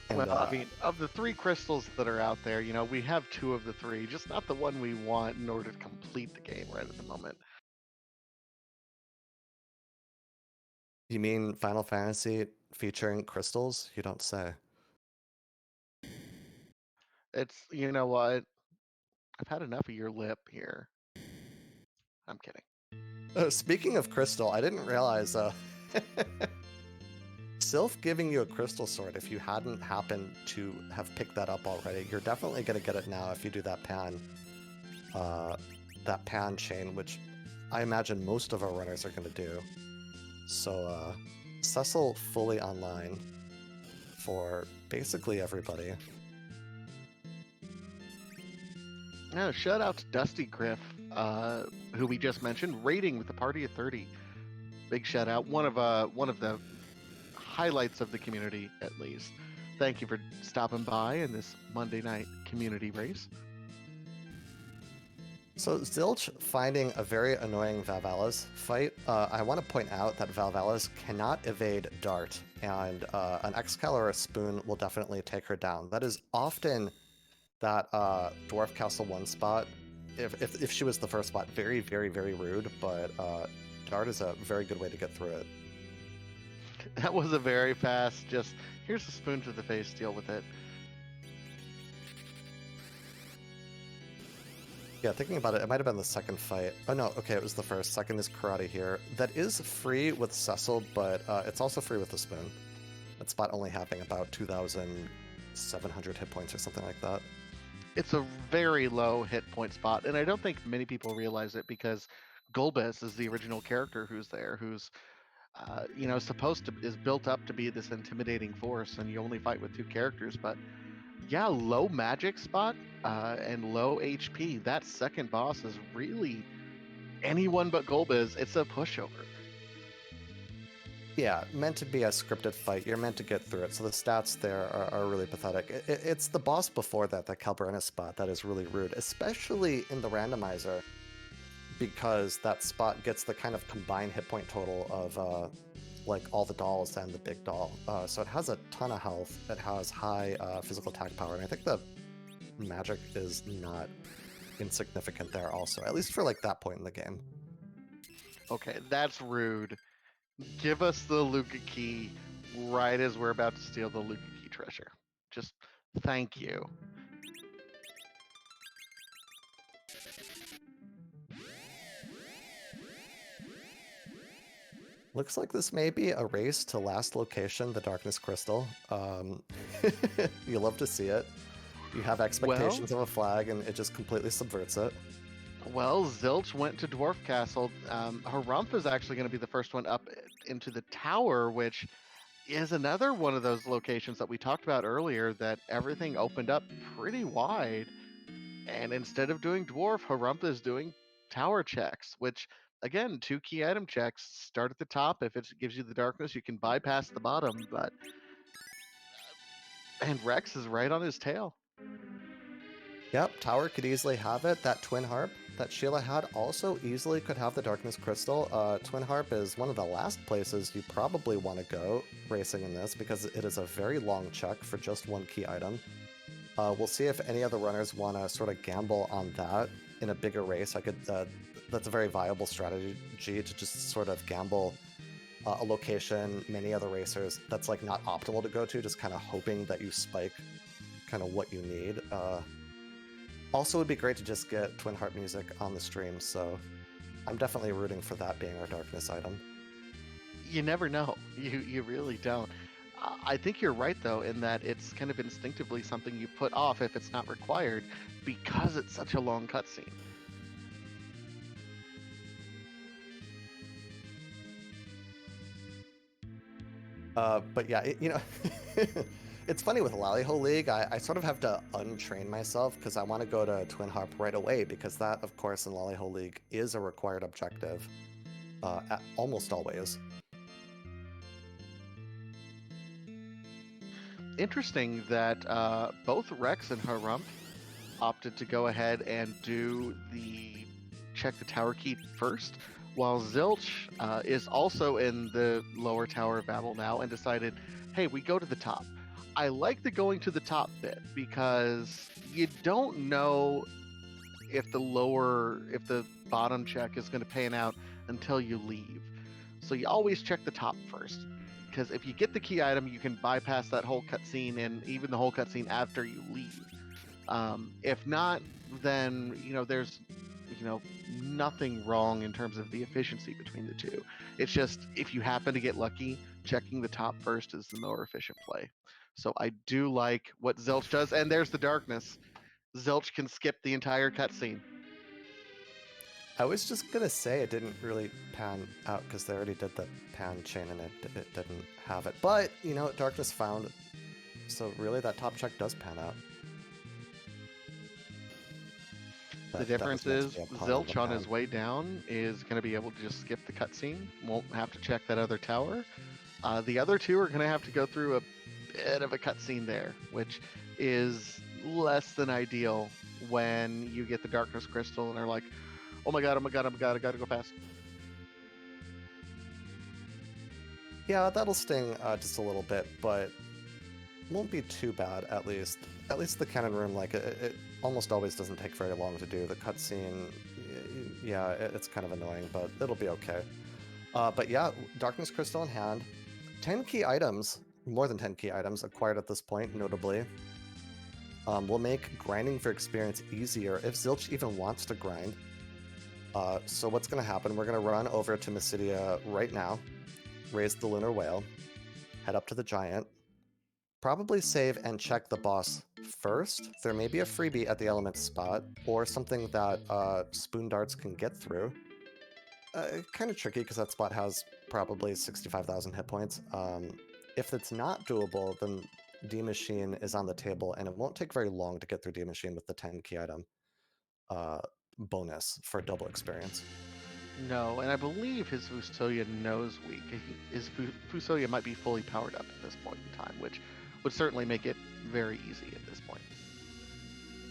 And, well, I mean, of the 3 crystals that are out there, you know, we have 2 of the 3, just not the one we want in order to complete the game right at the moment. You mean Final Fantasy featuring crystals? You don't say. It's, you know what? I've had enough of your lip here. I'm kidding. Speaking of crystal, I didn't realize Sylph giving you a crystal sword, if you hadn't happened to have picked that up already, you're definitely going to get it now if you do that pan chain, which I imagine most of our runners are going to do. So Cecil fully online. for basically everybody. Yeah, shout out to Dusty Griff, who we just mentioned, rating with a party of 30. Big shout out. One of the highlights of the community, at least. Thank you for stopping by in this Monday night community race. So Zilch finding a very annoying Valvalis fight. I want to point out that Valvalis cannot evade Dart, and an Excalibur or a Spoon will definitely take her down. That is often that Dwarf Castle 1 spot, if she was the first spot, very, very, very rude, but Dart is a very good way to get through it. That was a very fast, just, here's a spoon to the face, deal with it. Yeah, thinking about it, it might have been the second fight. Oh no, okay, it was the first. Second is Karate here. That is free with Cecil, but it's also free with the Spoon. That spot only having about 2,700 hit points or something like that. It's a very low hit point spot, and I don't think many people realize it because Golbez is the original character who's there, who's is built up to be this intimidating force, and you only fight with 2 characters. But yeah, low magic spot and low HP. That second boss is really anyone but Golbez. It's a pushover. Yeah, meant to be a scripted fight. You're meant to get through it, so the stats there are really pathetic. It's the boss before that, the Calbrena spot, that is really rude, especially in the randomizer, because that spot gets the kind of combined hit point total of like all the dolls and the big doll. So it has a ton of health, it has high physical attack power, and I think the magic is not insignificant there also, at least for like that point in the game. Okay, that's rude. Give us the Luca key right as we're about to steal the Luca key treasure. Just thank you. Looks like this may be a race to last location, the Darkness Crystal. You love to see it. You have expectations of a flag, and it just completely subverts it. Well, Zilch went to Dwarf Castle. Harumph is actually going to be the first one up into the tower, which is another one of those locations that we talked about earlier, that everything opened up pretty wide. And instead of doing Dwarf, Harumph is doing tower checks, which, again, 2 key item checks. Start at the top. If it gives you the darkness, you can bypass the bottom. And Rex is right on his tail. Yep, tower could easily have it. That Twin Harp that Sheila had also easily could have the Darkness Crystal. Twin Harp is one of the last places you probably want to go racing in this, because it is a very long check for just 1 key item. We'll see if any other runners want to sort of gamble on that in a bigger race. That's a very viable strategy to just sort of gamble a location many other racers that's like not optimal to go to, just kind of hoping that you spike kind of what you need. Also, would be great to just get Twin Harp music on the stream, so I'm definitely rooting for that being our darkness item. You never know. You really don't. I think you're right, though, in that it's kind of instinctively something you put off if it's not required, because it's such a long cutscene. But yeah, it's funny with Lally-Ho League, I sort of have to untrain myself because I want to go to Twin Harp right away, because that, of course, in Lally-Ho League is a required objective, almost always. Interesting that both Rex and Harumph opted to go ahead and do the check the tower key first, while Zilch is also in the lower tower battle now and decided, hey, we go to the top. I like the going to the top bit, because you don't know if the bottom check is going to pan out until you leave. So you always check the top first, because if you get the key item, you can bypass that whole cutscene and even the whole cutscene after you leave. If not, then there's nothing wrong in terms of the efficiency between the two. It's just, if you happen to get lucky, checking the top first is the more efficient play. So I do like what Zilch does, and there's the darkness. Zilch can skip the entire cutscene. I was just gonna say it didn't really pan out because they already did the pan chain and it didn't have it. But Darkness found So really, that top check does pan out. The That was difference meant to is be a pun on the Zilch on pan. his way down is going to be able to just skip the cutscene, won't have to check that other tower. The other two are going to have to go through a bit of a cutscene there, which is less than ideal when you get the Darkness Crystal and are like, oh my god, oh my god, oh my god, I gotta go fast. Yeah, that'll sting just a little bit, but won't be too bad, at least. At least the cannon room, like, it almost always doesn't take very long to do. The cutscene, yeah, it's kind of annoying, but it'll be okay. But yeah, Darkness Crystal in hand. 10 key items, more than 10 key items acquired at this point, notably. Will make grinding for experience easier if Zilch even wants to grind. So what's going to happen, we're going to run over to Mysidia right now, raise the Lunar Whale, head up to the Giant, probably save and check the boss first. There may be a freebie at the element spot, or something that Spoon Darts can get through. Kind of tricky because that spot has probably 65,000 hit points. If it's not doable, then D-Machine is on the table, and it won't take very long to get through D-Machine with the 10 key item bonus for double experience. No, and I believe his Fusoya knows weak. His Fusoya might be fully powered up at this point in time, which would certainly make it very easy at this point.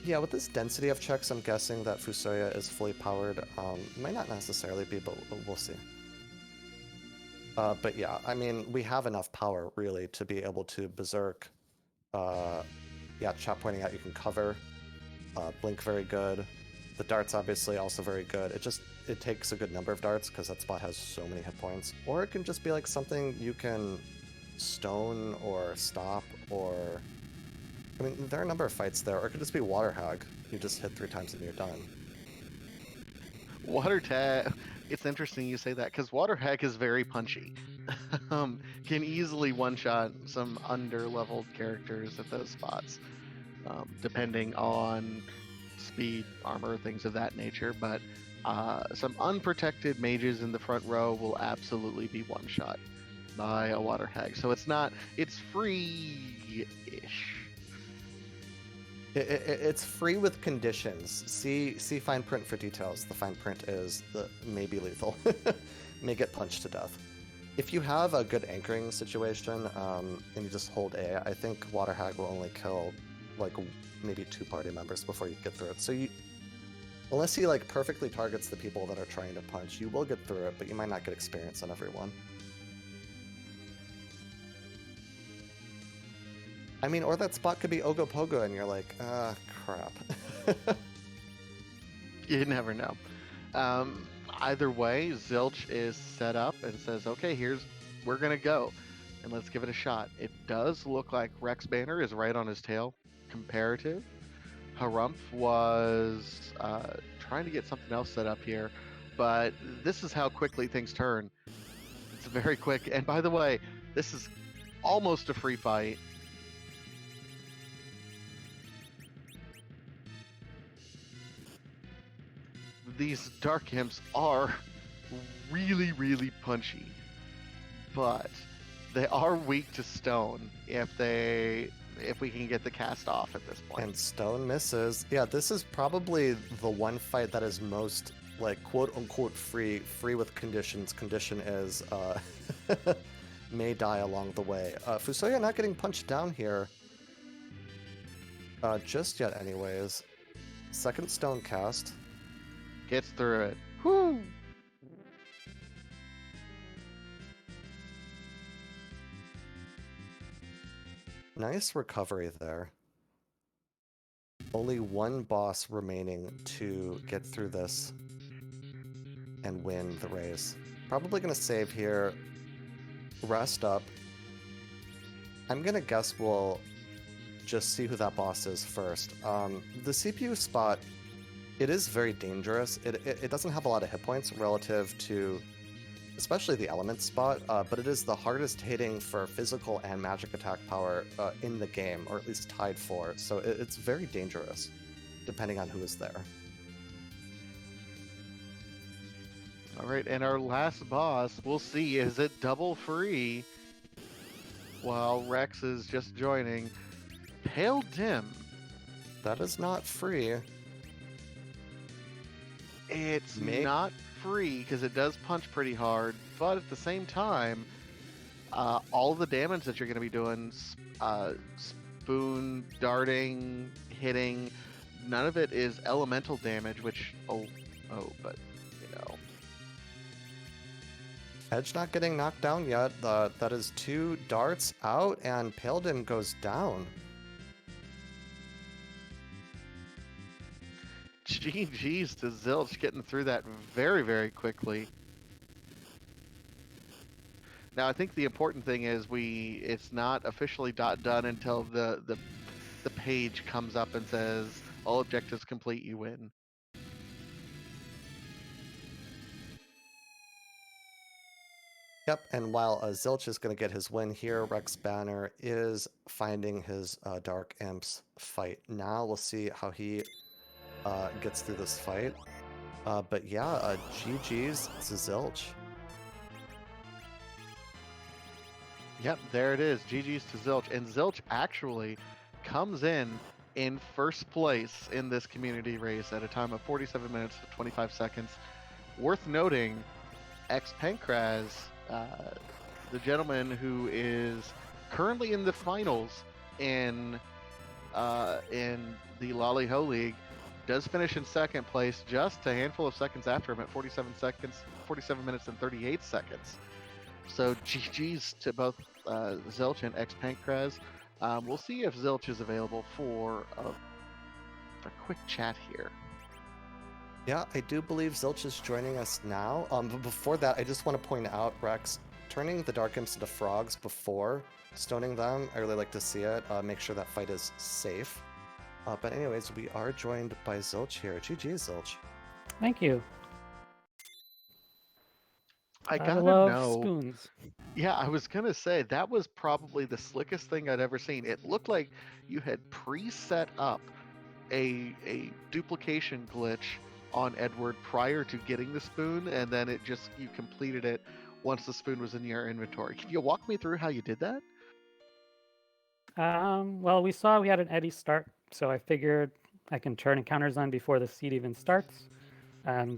Yeah, with this density of checks, I'm guessing that Fusoya is fully powered. Might not necessarily be, but we'll see. But yeah, I mean, we have enough power, really, to be able to Berserk. Yeah, chat pointing out you can cover. Blink very good. The darts obviously also very good. It takes a good number of darts because that spot has so many hit points. Or it can just be like something you can stone or stop, or I mean, there are a number of fights there. Or it could just be Water Hag. You just hit 3 times and you're done. Water Tag, it's interesting you say that because Water Hag is very punchy. Can easily one-shot some under-leveled characters at those spots, depending on speed, armor, things of that nature. But some unprotected mages in the front row will absolutely be one-shot by a Water Hag. So it's free-ish. It's free with conditions. See fine print for details. The fine print is the may be lethal, may get punched to death. If you have a good anchoring situation and you just hold A, I think Water Hag will only kill like maybe 2 party members before you get through it. So unless he like perfectly targets the people that are trying to punch, you will get through it, but you might not get experience on everyone. I mean, or that spot could be Ogopogo, and you're like, crap. You never know. Either way, Zilch is set up and says, okay, we're going to go, and let's give it a shot. It does look like Rex Banner is right on his tail, comparative. Harumph was trying to get something else set up here, but this is how quickly things turn. It's very quick, and by the way, this is almost a free fight. These Dark Imps are really, really punchy, but they are weak to stone if we can get the cast off at this point. And stone misses. Yeah, this is probably the one fight that is most like quote unquote free with conditions. Condition is may die along the way. Fusoya not getting punched down here just yet anyways. Second stone cast. Gets through it. Whoo! Nice recovery there. Only one boss remaining to get through this and win the race. Probably gonna save here, rest up. I'm gonna guess we'll just see who that boss is first. The CPU spot, it is very dangerous. It doesn't have a lot of hit points relative to especially the element spot, but it is the hardest hitting for physical and magic attack power in the game, or at least tied for. So it's very dangerous, depending on who is there. All right, and our last boss, we'll see, is it double free? While Rex is just joining. Pale Dim. That is not free. It's May- not free because it does punch pretty hard, but at the same time, all the damage that you're going to be doing, spoon, darting, hitting, none of it is elemental damage, which, but, you know. Edge not getting knocked down yet. That is 2 darts out, and Paladin goes down. GG's to Zilch getting through that very, very quickly. Now, I think the important thing is it's not officially done until the page comes up and says, all objectives complete, you win. Yep, and while Zilch is going to get his win here, Rex Banner is finding his Dark Imps fight. Now we'll see how he gets through this fight. But yeah, GG's to Zilch. Yep, there it is. GG's to Zilch. And Zilch actually comes in first place in this community race at a time of 47 minutes and 25 seconds. Worth noting, X Pankraz, the gentleman who is currently in the finals in the Lolly Ho League, does finish in second place just a handful of seconds after him at 47 minutes and 38 seconds. So GG's to both Zilch and X Pankraz. We'll see if Zilch is available for a quick chat here. Yeah, I do believe Zilch is joining us now. But before that, I just want to point out, Rex, turning the Dark Imps into frogs before stoning them, I really like to see it. Make sure that fight is safe. But anyways, we are joined by Zilch here. GG, Zilch. Thank you. I Gotta gotta love know. spoons. Yeah, I was gonna say that was probably the slickest thing I'd ever seen. It looked like you had pre-set up a duplication glitch on Edward prior to getting the spoon, and then you completed it once the spoon was in your inventory. Can you walk me through how you did that? Well, we saw we had an Eddie start, so I figured I can turn encounters on before the seed even starts.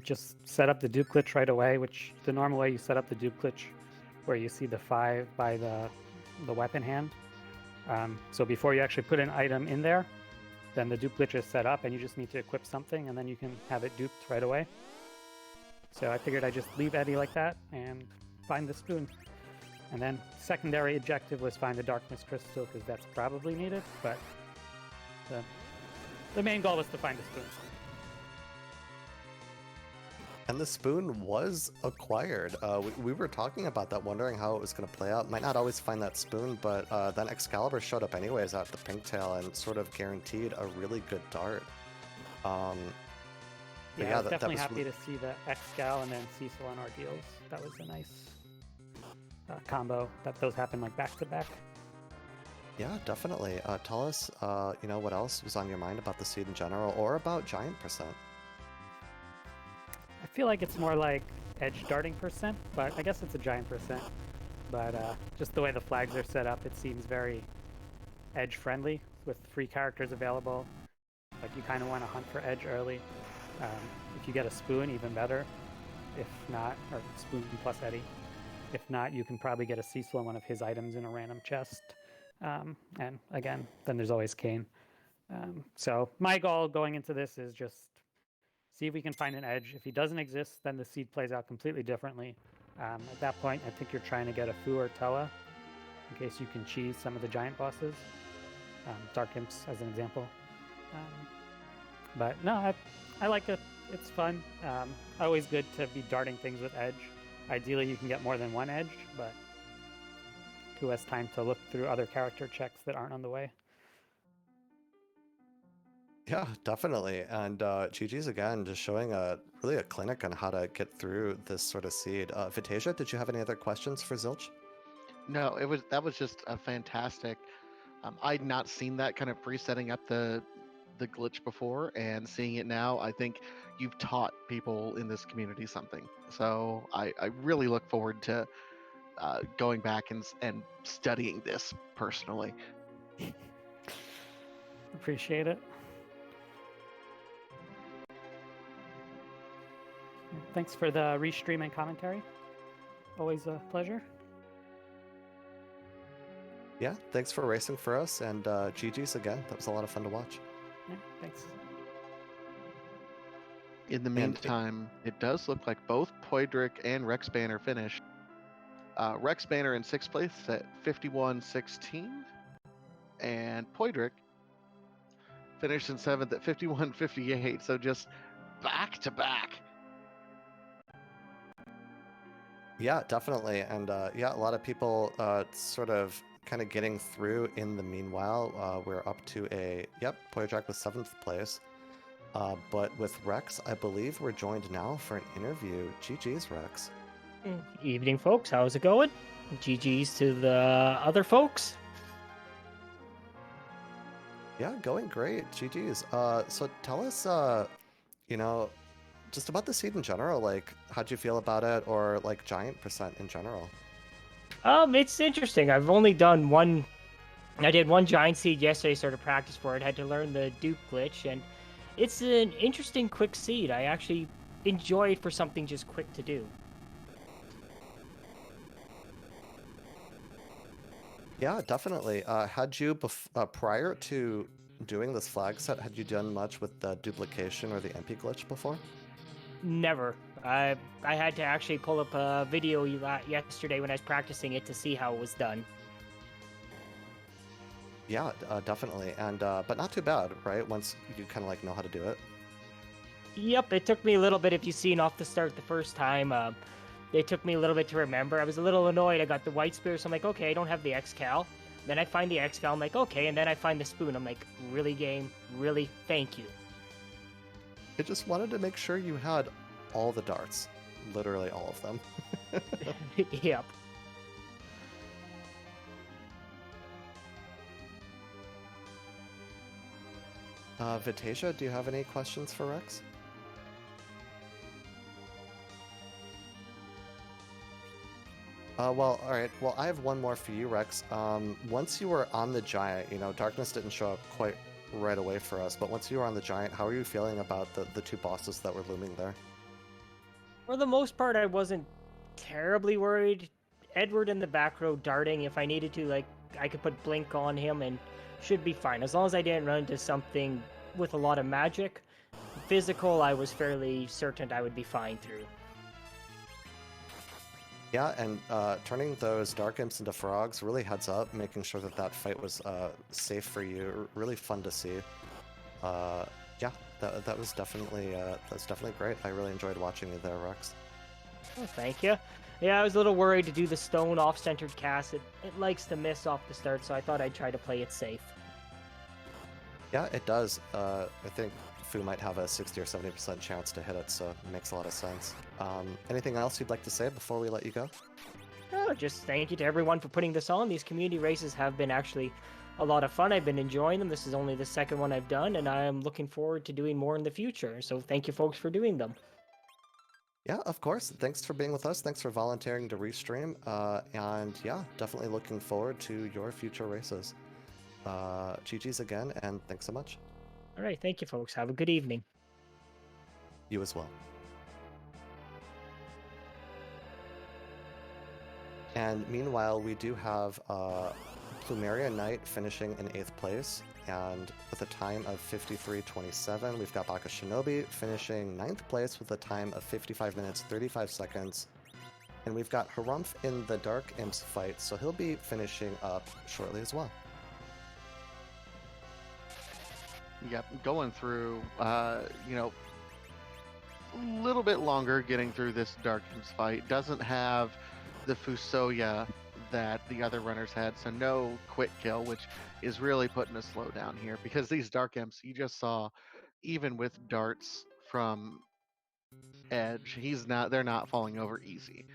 Just set up the dupe glitch right away, which the normal way you set up the dupe glitch, where you see the 5 by the weapon hand. So before you actually put an item in there, then the dupe glitch is set up, and you just need to equip something, and then you can have it duped right away. So I figured I'd just leave Eddie like that and find the spoon. And then secondary objective was find the darkness crystal, because that's probably needed, but the main goal was to find the spoon. And the spoon was acquired. We were talking about that, wondering how it was going to play out. Might not always find that spoon, but then Excalibur showed up anyways at the Pinktail and sort of guaranteed a really good dart. I was definitely was happy to see the Excal and then Cecil on Ordeals. That was a nice combo. Those happened like back to back. Yeah, definitely. Tell us, what else was on your mind about the seed in general, or about Giant percent? I feel like it's more like edge darting percent, but I guess it's a giant percent. But just the way the flags are set up, it seems very edge friendly with free characters available. Like you kind of want to hunt for edge early. If you get a spoon, even better. If not, or spoon plus Eddie. If not, you can probably get a Cecil and one of his items in a random chest. And again, then there's always Kane. So my goal going into this is just see if we can find an edge. If he doesn't exist, then the seed plays out completely differently. At that point, I think you're trying to get a Fu or Toa in case you can cheese some of the giant bosses. Dark Imps as an example. But no, I like it. It's fun. Always good to be darting things with edge. Ideally, you can get more than one edge, but who has time to look through other character checks that aren't on the way? Yeah, definitely. And GG's again, just showing really a clinic on how to get through this sort of seed. Vitasia, did you have any other questions for Zilch? No, that was just a fantastic. I'd not seen that kind of pre-setting up the glitch before, and seeing it now, I think you've taught people in this community something. So I really look forward to going back and studying this personally. Appreciate it. Thanks for the restream and commentary. Always a pleasure. Yeah, thanks for racing for us, and GG's again. That was a lot of fun to watch. Yeah, thanks. In the meantime, it does look like both Poidric and Rex Banner finished. Rex Banner in 6th place at 51.16, and Poidric finished in 7th at 51.58. So just back to back. Yeah, definitely. And yeah, a lot of people sort of kind of getting through in the meanwhile. We're up to Poidric with 7th place. But with Rex, I believe we're joined now for an interview. GG's, Rex. Evening, folks. How's it going? GG's to the other folks. Yeah, going great. GG's. So tell us, just about the seed in general. Like, how'd you feel about it, or like giant percent in general? It's interesting. I've only done one. I did one giant seed yesterday, started practice for it. Had to learn the dupe glitch, and it's an interesting quick seed. I actually enjoy it for something just quick to do. Yeah, definitely. Had you, prior to doing this flag set, had you done much with the duplication or the MP glitch before? Never. I had to actually pull up a video yesterday when I was practicing it to see how it was done. Yeah, definitely. And but not too bad, right? Once you kind of like know how to do it. Yep, it took me a little bit. If you've seen off the start the first time, it took me a little bit to remember. I was a little annoyed. I got the white spear, so I'm like, okay, I don't have the X-Cal. Then I find the X-Cal, I'm like, okay, and then I find the spoon. I'm like, really, game? Really? Thank you. I just wanted to make sure you had all the darts. Literally all of them. Yep. Vitasia, do you have any questions for Rex? Well, all right. Well, I have one more for you, Rex. Once you were on the giant, darkness didn't show up quite right away for us, but once you were on the giant, how are you feeling about the two bosses that were looming there? For the most part, I wasn't terribly worried. Edward in the back row darting, if I needed to, like, I could put blink on him and should be fine. As long as I didn't run into something with a lot of magic. Physical, I was fairly certain I would be fine through. Yeah, and turning those dark imps into frogs really heads up, making sure that fight was safe for you. Really fun to see. Yeah, that was definitely great. I really enjoyed watching you there, Rex. Oh, thank you. Yeah, I was a little worried to do the stone off-centered cast. It likes to miss off the start, so I thought I'd try to play it safe. Yeah, it does. I think Fu might have a 60 or 70% chance to hit it, so it makes a lot of sense. Anything else you'd like to say before we let you go? No, just thank you to everyone for putting this on. These community races have been actually a lot of fun. I've been enjoying them. This is only the second one I've done, and I am looking forward to doing more in the future. So thank you, folks, for doing them. Yeah, of course. Thanks for being with us. Thanks for volunteering to restream. And yeah, definitely looking forward to your future races. GG's again, and thanks so much. All right, thank you, folks. Have a good evening. You as well. And meanwhile, we do have Plumeria Knight finishing in 8th place, and with a time of 53:27. We've got Baka Shinobi finishing 9th place with a time of 55 minutes 35 seconds. And we've got Harumph in the Dark Imps fight, so he'll be finishing up shortly as well. Yep, going through, a little bit longer getting through this Dark Imps fight. Doesn't have the Fusoya that the other runners had, so no quick kill, which is really putting a slowdown here, because these Dark Imps, you just saw, even with darts from Edge, they're not falling over easy.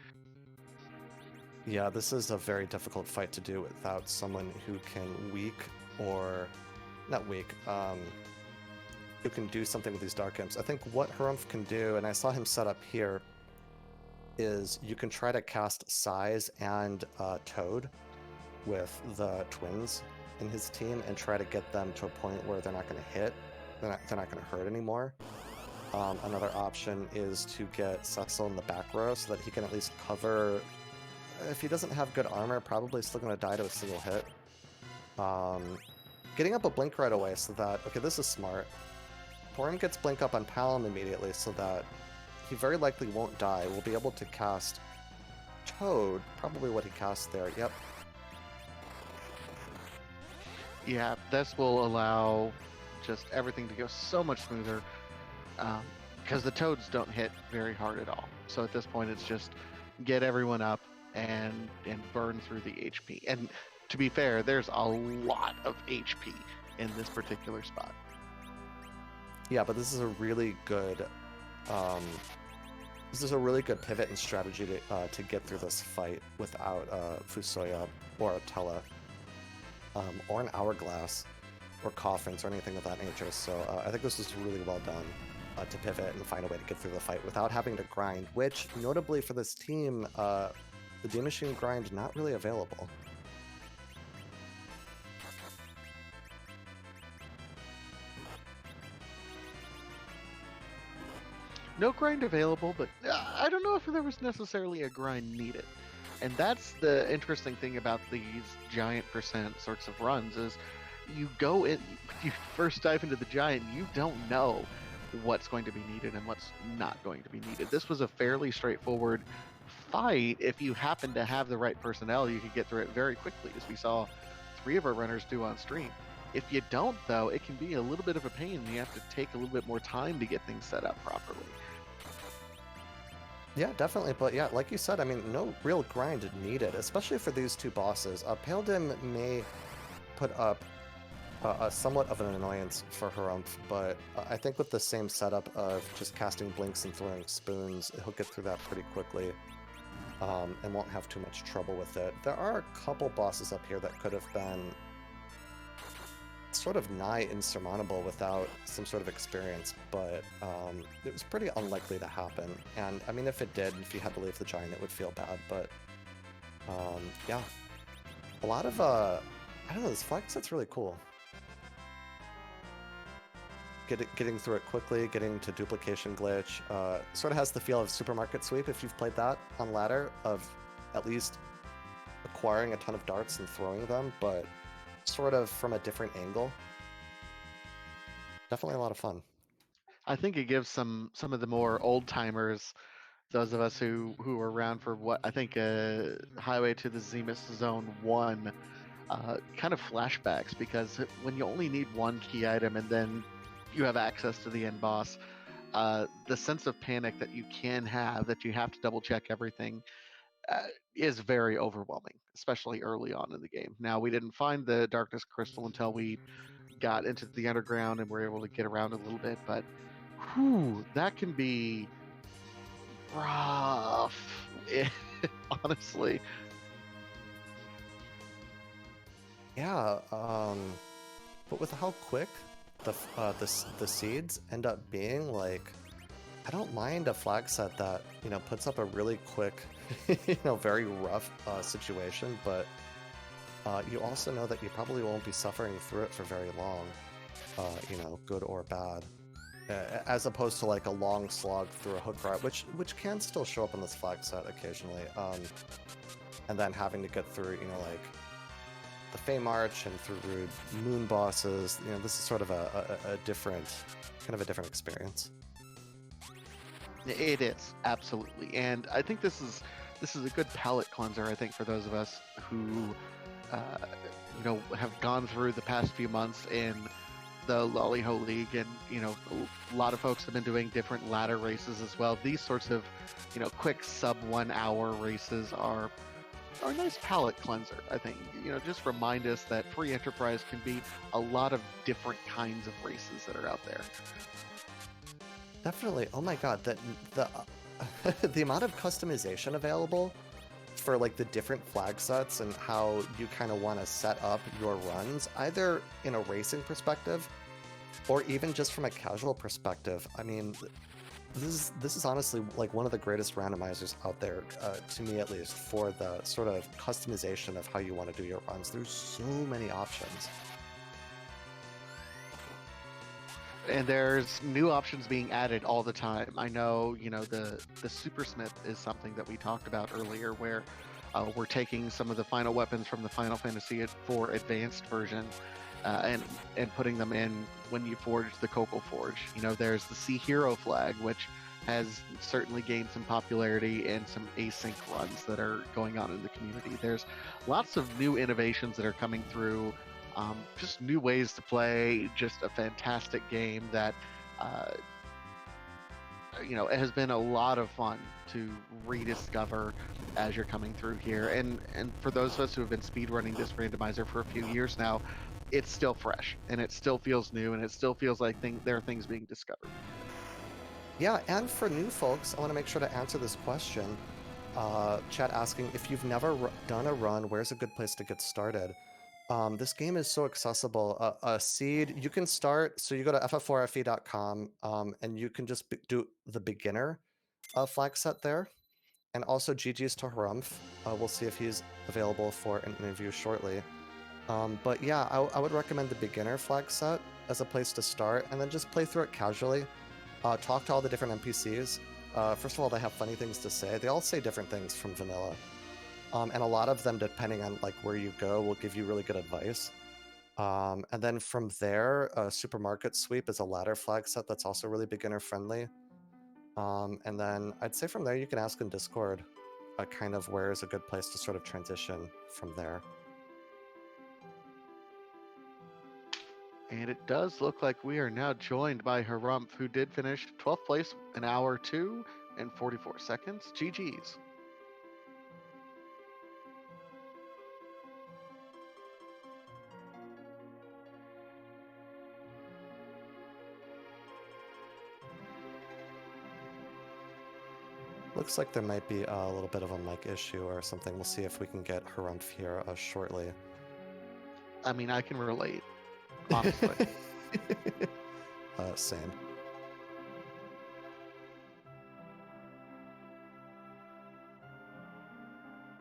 Yeah, this is a very difficult fight to do without someone who can who can do something with these Dark Imps. I think what Harumph can do, and I saw him set up here, is you can try to cast Size and Toad with the twins in his team and try to get them to a point where they're not going to hit, they're not going to hurt anymore. Another option is to get Cecil in the back row so that he can at least cover. If he doesn't have good armor, probably still going to die to a single hit. Getting up a blink right away so that, okay, this is smart. Porum gets blink up on Palom immediately so that he very likely won't die. We'll be able to cast Toad, probably what he cast there, yep. Yeah, this will allow just everything to go so much smoother because the Toads don't hit very hard at all. So at this point, it's just get everyone up and burn through the HP. And to be fair, there's a lot of HP in this particular spot. Yeah, but this is a really good pivot and strategy to get through this fight without Fusoya or Atella, or an Hourglass, or Coffins, or anything of that nature. So I think this is really well done to pivot and find a way to get through the fight without having to grind, which, notably for this team, the Demon Machine grind not really available. No grind available, but I don't know if there was necessarily a grind needed. And that's the interesting thing about these giant percent sorts of runs is you go in, you first dive into the giant, you don't know what's going to be needed and what's not going to be needed. This was a fairly straightforward fight. If you happen to have the right personnel, you could get through it very quickly, as we saw 3 of our runners do on stream. If you don't, though, it can be a little bit of a pain. You have to take a little bit more time to get things set up properly. Yeah, definitely, but yeah, like you said, I mean, no real grind needed, especially for these 2 bosses. Pale Dim may put up a somewhat of an annoyance for Harumph, but I think with the same setup of just casting blinks and throwing spoons, he'll get through that pretty quickly, and won't have too much trouble with it. There are a couple bosses up here that could have been sort of nigh insurmountable without some sort of experience, but it was pretty unlikely to happen. And I mean, if it did, if you had to leave the giant, it would feel bad, but yeah. A lot of, I don't know, this flag set's really cool. Getting through it quickly, getting to duplication glitch, sort of has the feel of Supermarket Sweep if you've played that on ladder, of at least acquiring a ton of darts and throwing them, but sort of from a different angle. Definitely a lot of fun. I think it gives some of the more old timers, those of us who were around for what I think Highway to the Zenith Zone 1, kind of flashbacks, because when you only need one key item and then you have access to the end boss, the sense of panic that you can have, that you have to double check everything, is very overwhelming, especially early on in the game. Now, we didn't find the Darkness Crystal until we got into the underground and were able to get around a little bit, but whew, that can be rough, honestly. Yeah, but with how quick the seeds end up being, like, I don't mind a flag set that, you know, puts up a really quick, you know, very rough situation, but you also know that you probably won't be suffering through it for very long, you know, good or bad, as opposed to like a long slog through a hook route, which can still show up in this flag set occasionally, and then having to get through, you know, like the Fey March and through moon bosses. You know, this is sort of a different, kind of a different experience. It is, absolutely. And I think this is a good palate cleanser, I think, for those of us who you know, have gone through the past few months in the Lollyho League, and, you know, a lot of folks have been doing different ladder races as well. These sorts of, you know, quick sub 1 hour races are a nice palate cleanser, I think. You know, just remind us that free enterprise can be a lot of different kinds of races that are out there. Definitely. Oh my god, the amount of customization available for like the different flag sets and how you kind of want to set up your runs, either in a racing perspective or even just from a casual perspective. I mean, this is honestly like one of the greatest randomizers out there, to me at least, for the sort of customization of how you want to do your runs. There's so many options. And there's new options being added all the time. I know, the Supersmith is something that we talked about earlier, where we're taking some of the final weapons from the Final Fantasy IV Advanced version, and putting them in when you forge the Coco Forge. There's the Sea Hero flag, which has certainly gained some popularity and some async runs that are going on in the community. There's lots of new innovations that are coming through. Just new ways to play, just a fantastic game that, it has been a lot of fun to rediscover as you're coming through here. And for those of us who have been speedrunning this randomizer for a few years now, it's still fresh, and it still feels new, and it still feels like there are things being discovered. Yeah, and for new folks, I want to make sure to answer this question. Chat asking, if you've never done a run, where's a good place to get started? This game is so accessible. A seed, you can start, so you go to FF4FE.com, and you can just do the beginner flag set there. And also GG's to Harumph. We'll see if he's available for an interview shortly. But yeah, I would recommend the beginner flag set as a place to start, and then just play through it casually. Talk to all the different NPCs. First of all, they have funny things to say. They all say different things from vanilla. And a lot of them, depending on like where you go, will give you really good advice. And then from there, Supermarket Sweep is a ladder flag set that's also really beginner friendly. And then I'd say from there you can ask in Discord kind of where is a good place to sort of transition from there. And it does look like we are now joined by Harumph, who did finish 12th place in hour 2 and 44 seconds. GG's. Looks like there might be a little bit of a mic issue or something. We'll see if we can get Harumph here shortly. I mean, I can relate, honestly. Same.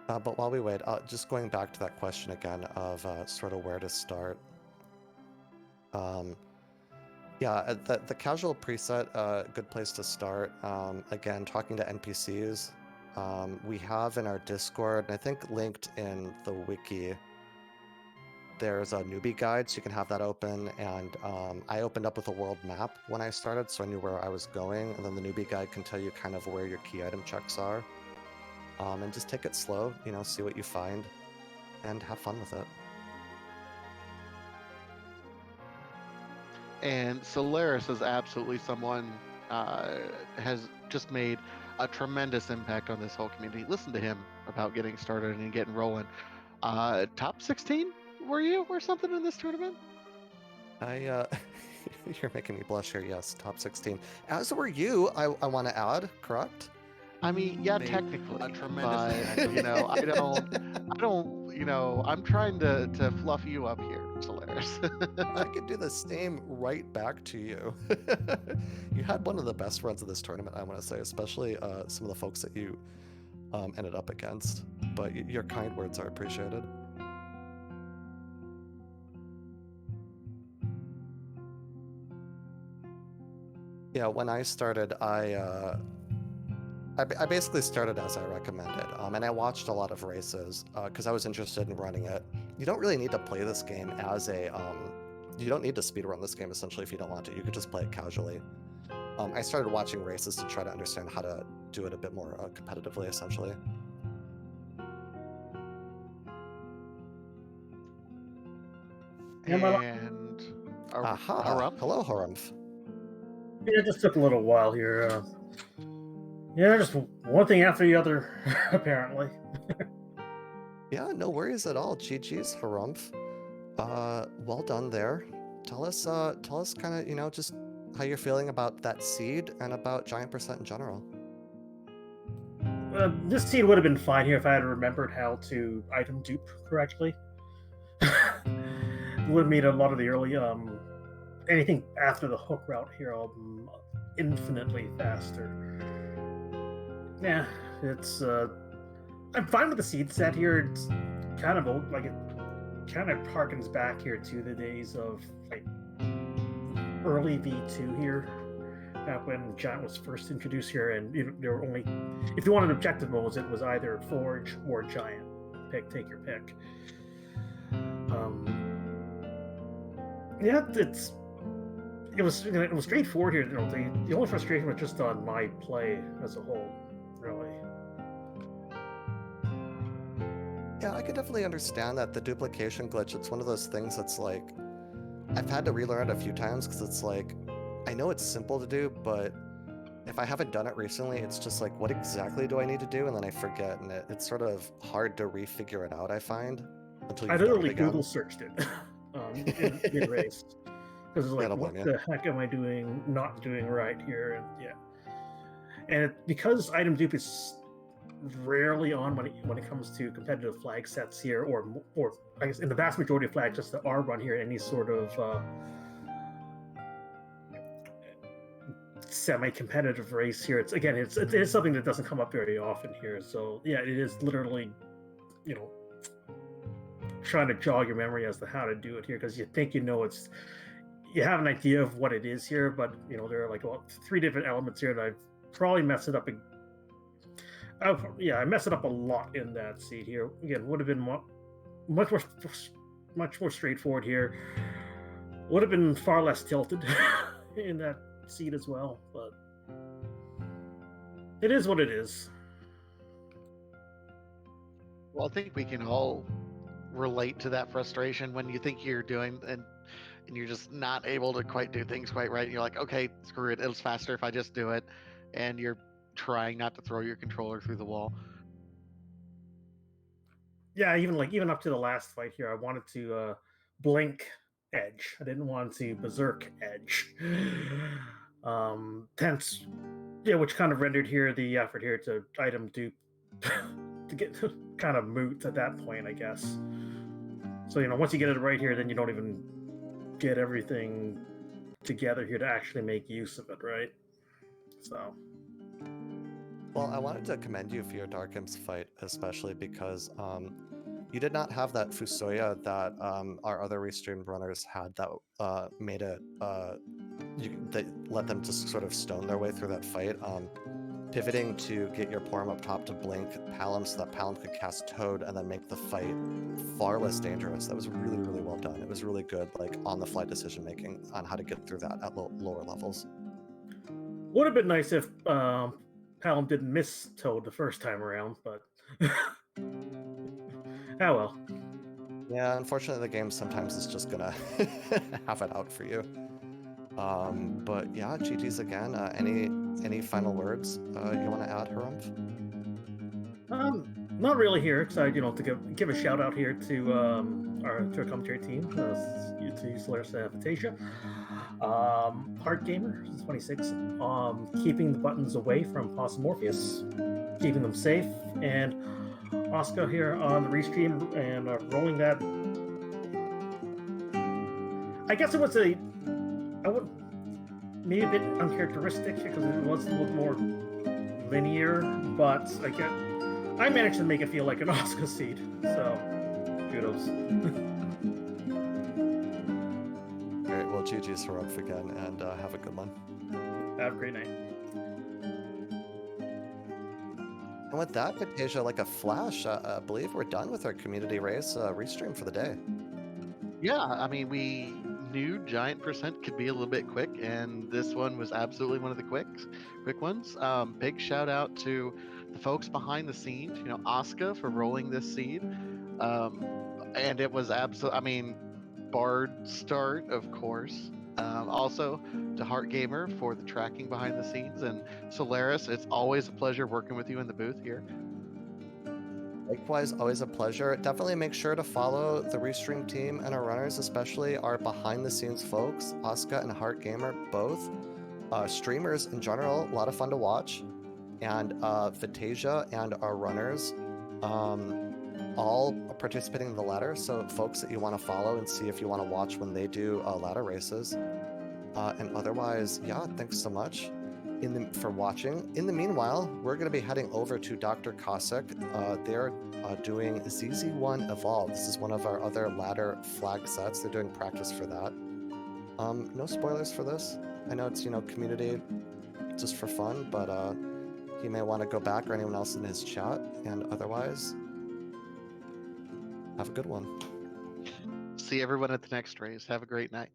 But while we wait, just going back to that question again of sort of where to start. Yeah, the casual preset, good place to start. Again, talking to NPCs. We have in our Discord, and I think linked in the wiki, there's a newbie guide, so you can have that open. And I opened up with a world map when I started, so I knew where I was going. And then the newbie guide can tell you kind of where your key item checks are. And just take it slow, see what you find, and have fun with it. And Solaris is absolutely someone has just made a tremendous impact on this whole community. Listen to him about getting started and getting rolling. Top 16 were you or something in this tournament? You're making me blush here. Yes, top 16. As were you, I want to add, correct? I mean, yeah, technically, a tremendous impact. I don't, I'm trying to fluff you up here, Solaris. I could do the same right back to you. You had one of the best runs of this tournament, I want to say, especially some of the folks that you ended up against. But your kind words are appreciated. Yeah, when I started, I basically started as I recommended, and I watched a lot of races because I was interested in running it. You don't really need to play this game as a, you don't need to speedrun this game essentially if you don't want to. You could just play it casually. I started watching races to try to understand how to do it a bit more competitively, essentially. And aha, Harumph? Hello, Harumph. Yeah, it just took a little while here. Yeah, just one thing after the other, apparently. Yeah, no worries at all. GG's, Harumph. Well done there. Tell us kind of, just how you're feeling about that seed and about Giant Percent in general. This seed would have been fine here if I had remembered how to item dupe correctly. Would have made a lot of the early anything after the hook route here infinitely faster. Yeah, it's I'm fine with the seed set here. It's kind of old, like it kind of harkens back here to the days of like early V2 here, back when Giant was first introduced here, and there were only, if you wanted objective modes, it was either Forge or Giant. Take your pick. Yeah, it was straightforward here. The only frustration was just on my play as a whole, really. Yeah, I could definitely understand that the duplication glitch. It's one of those things that's like, I've had to relearn it a few times because it's like, I know it's simple to do, but if I haven't done it recently, it's just like, what exactly do I need to do? And then I forget, and it's sort of hard to refigure it out, I find, until I you've done it literally again. Google searched it in mid-race. Because it's like, what the heck am I not doing right here? And yeah. And because item dupe is rarely on when it comes to competitive flag sets here, or I guess in the vast majority of flags, just the R run here, any sort of semi-competitive race here. It's something that doesn't come up very often here. So yeah, it is literally, trying to jog your memory as to how to do it here, because you think you have an idea of what it is here, but there are like 3 different elements here that I've probably messed it up. I messed it up a lot in that seed here. Again, would have been much more straightforward here. Would have been far less tilted in that seed as well, but it is what it is. Well, I think we can all relate to that frustration when you think you're doing and you're just not able to quite do things quite right. And you're like, okay, screw it. It's faster if I just do it. And you're trying not to throw your controller through the wall. Yeah, even up to the last fight here, I wanted to blink edge. I didn't want to berserk edge. Hence, which kind of rendered here the effort here to item dupe to get kind of moot at that point, I guess. So once you get it right here, then you don't even get everything together here to actually make use of it, right? So. Well, I wanted to commend you for your Dark Imps fight, especially because you did not have that Fusoya that our other restreamed runners had that made it that let them just sort of stone their way through that fight. Pivoting to get your Porum up top to blink Palom so that Palom could cast Toad and then make the fight far less dangerous. That was really, really well done. It was really good, like on-the-fly decision making on how to get through that at lower levels. Would have been nice if Palom didn't miss Toad the first time around, but oh well. Yeah, unfortunately, the game sometimes is just gonna have it out for you. But yeah, GG's again. Any final words you want to add, Harumph? Not really here. Excited, to give a shout out here to our commentary team, to Solaris Fantasia, Heart Gamer 26, keeping the buttons away from Morpheus, keeping them safe, and Oscar here on the restream and rolling that. I guess it was maybe a bit uncharacteristic because it was a little more linear, but I managed to make it feel like an Oscar seed, so kudos. Alright, well, GG's Harumph again, and have a good one. Have a great night. And with that, Fantasia, like a flash, I believe we're done with our community race restream for the day. Yeah, I mean, we knew Giant Percent could be a little bit quick, and this one was absolutely one of the quick ones. Big shout out to the folks behind the scenes, Asuka for rolling this seed. And it was Bard start, of course. Also to Heart Gamer for the tracking behind the scenes, and Solaris, it's always a pleasure working with you in the booth here. Likewise, always a pleasure. Definitely make sure to follow the Restream team and our runners, especially our behind-the-scenes folks, Asuka and Heart Gamer, both. Streamers in general, a lot of fun to watch. And Fantasia and our runners, all participating in the ladder, so folks that you want to follow and see if you want to watch when they do ladder races. And otherwise, yeah, thanks so much. for watching. In the meanwhile, we're going to be heading over to Dr. Cossack. They're doing ZZ1 Evolve. This is one of our other ladder flag sets. They're doing practice for that. No spoilers for this. I know it's, community just for fun, but he may want to go back, or anyone else in his chat, and otherwise, have a good one. See everyone at the next race. Have a great night.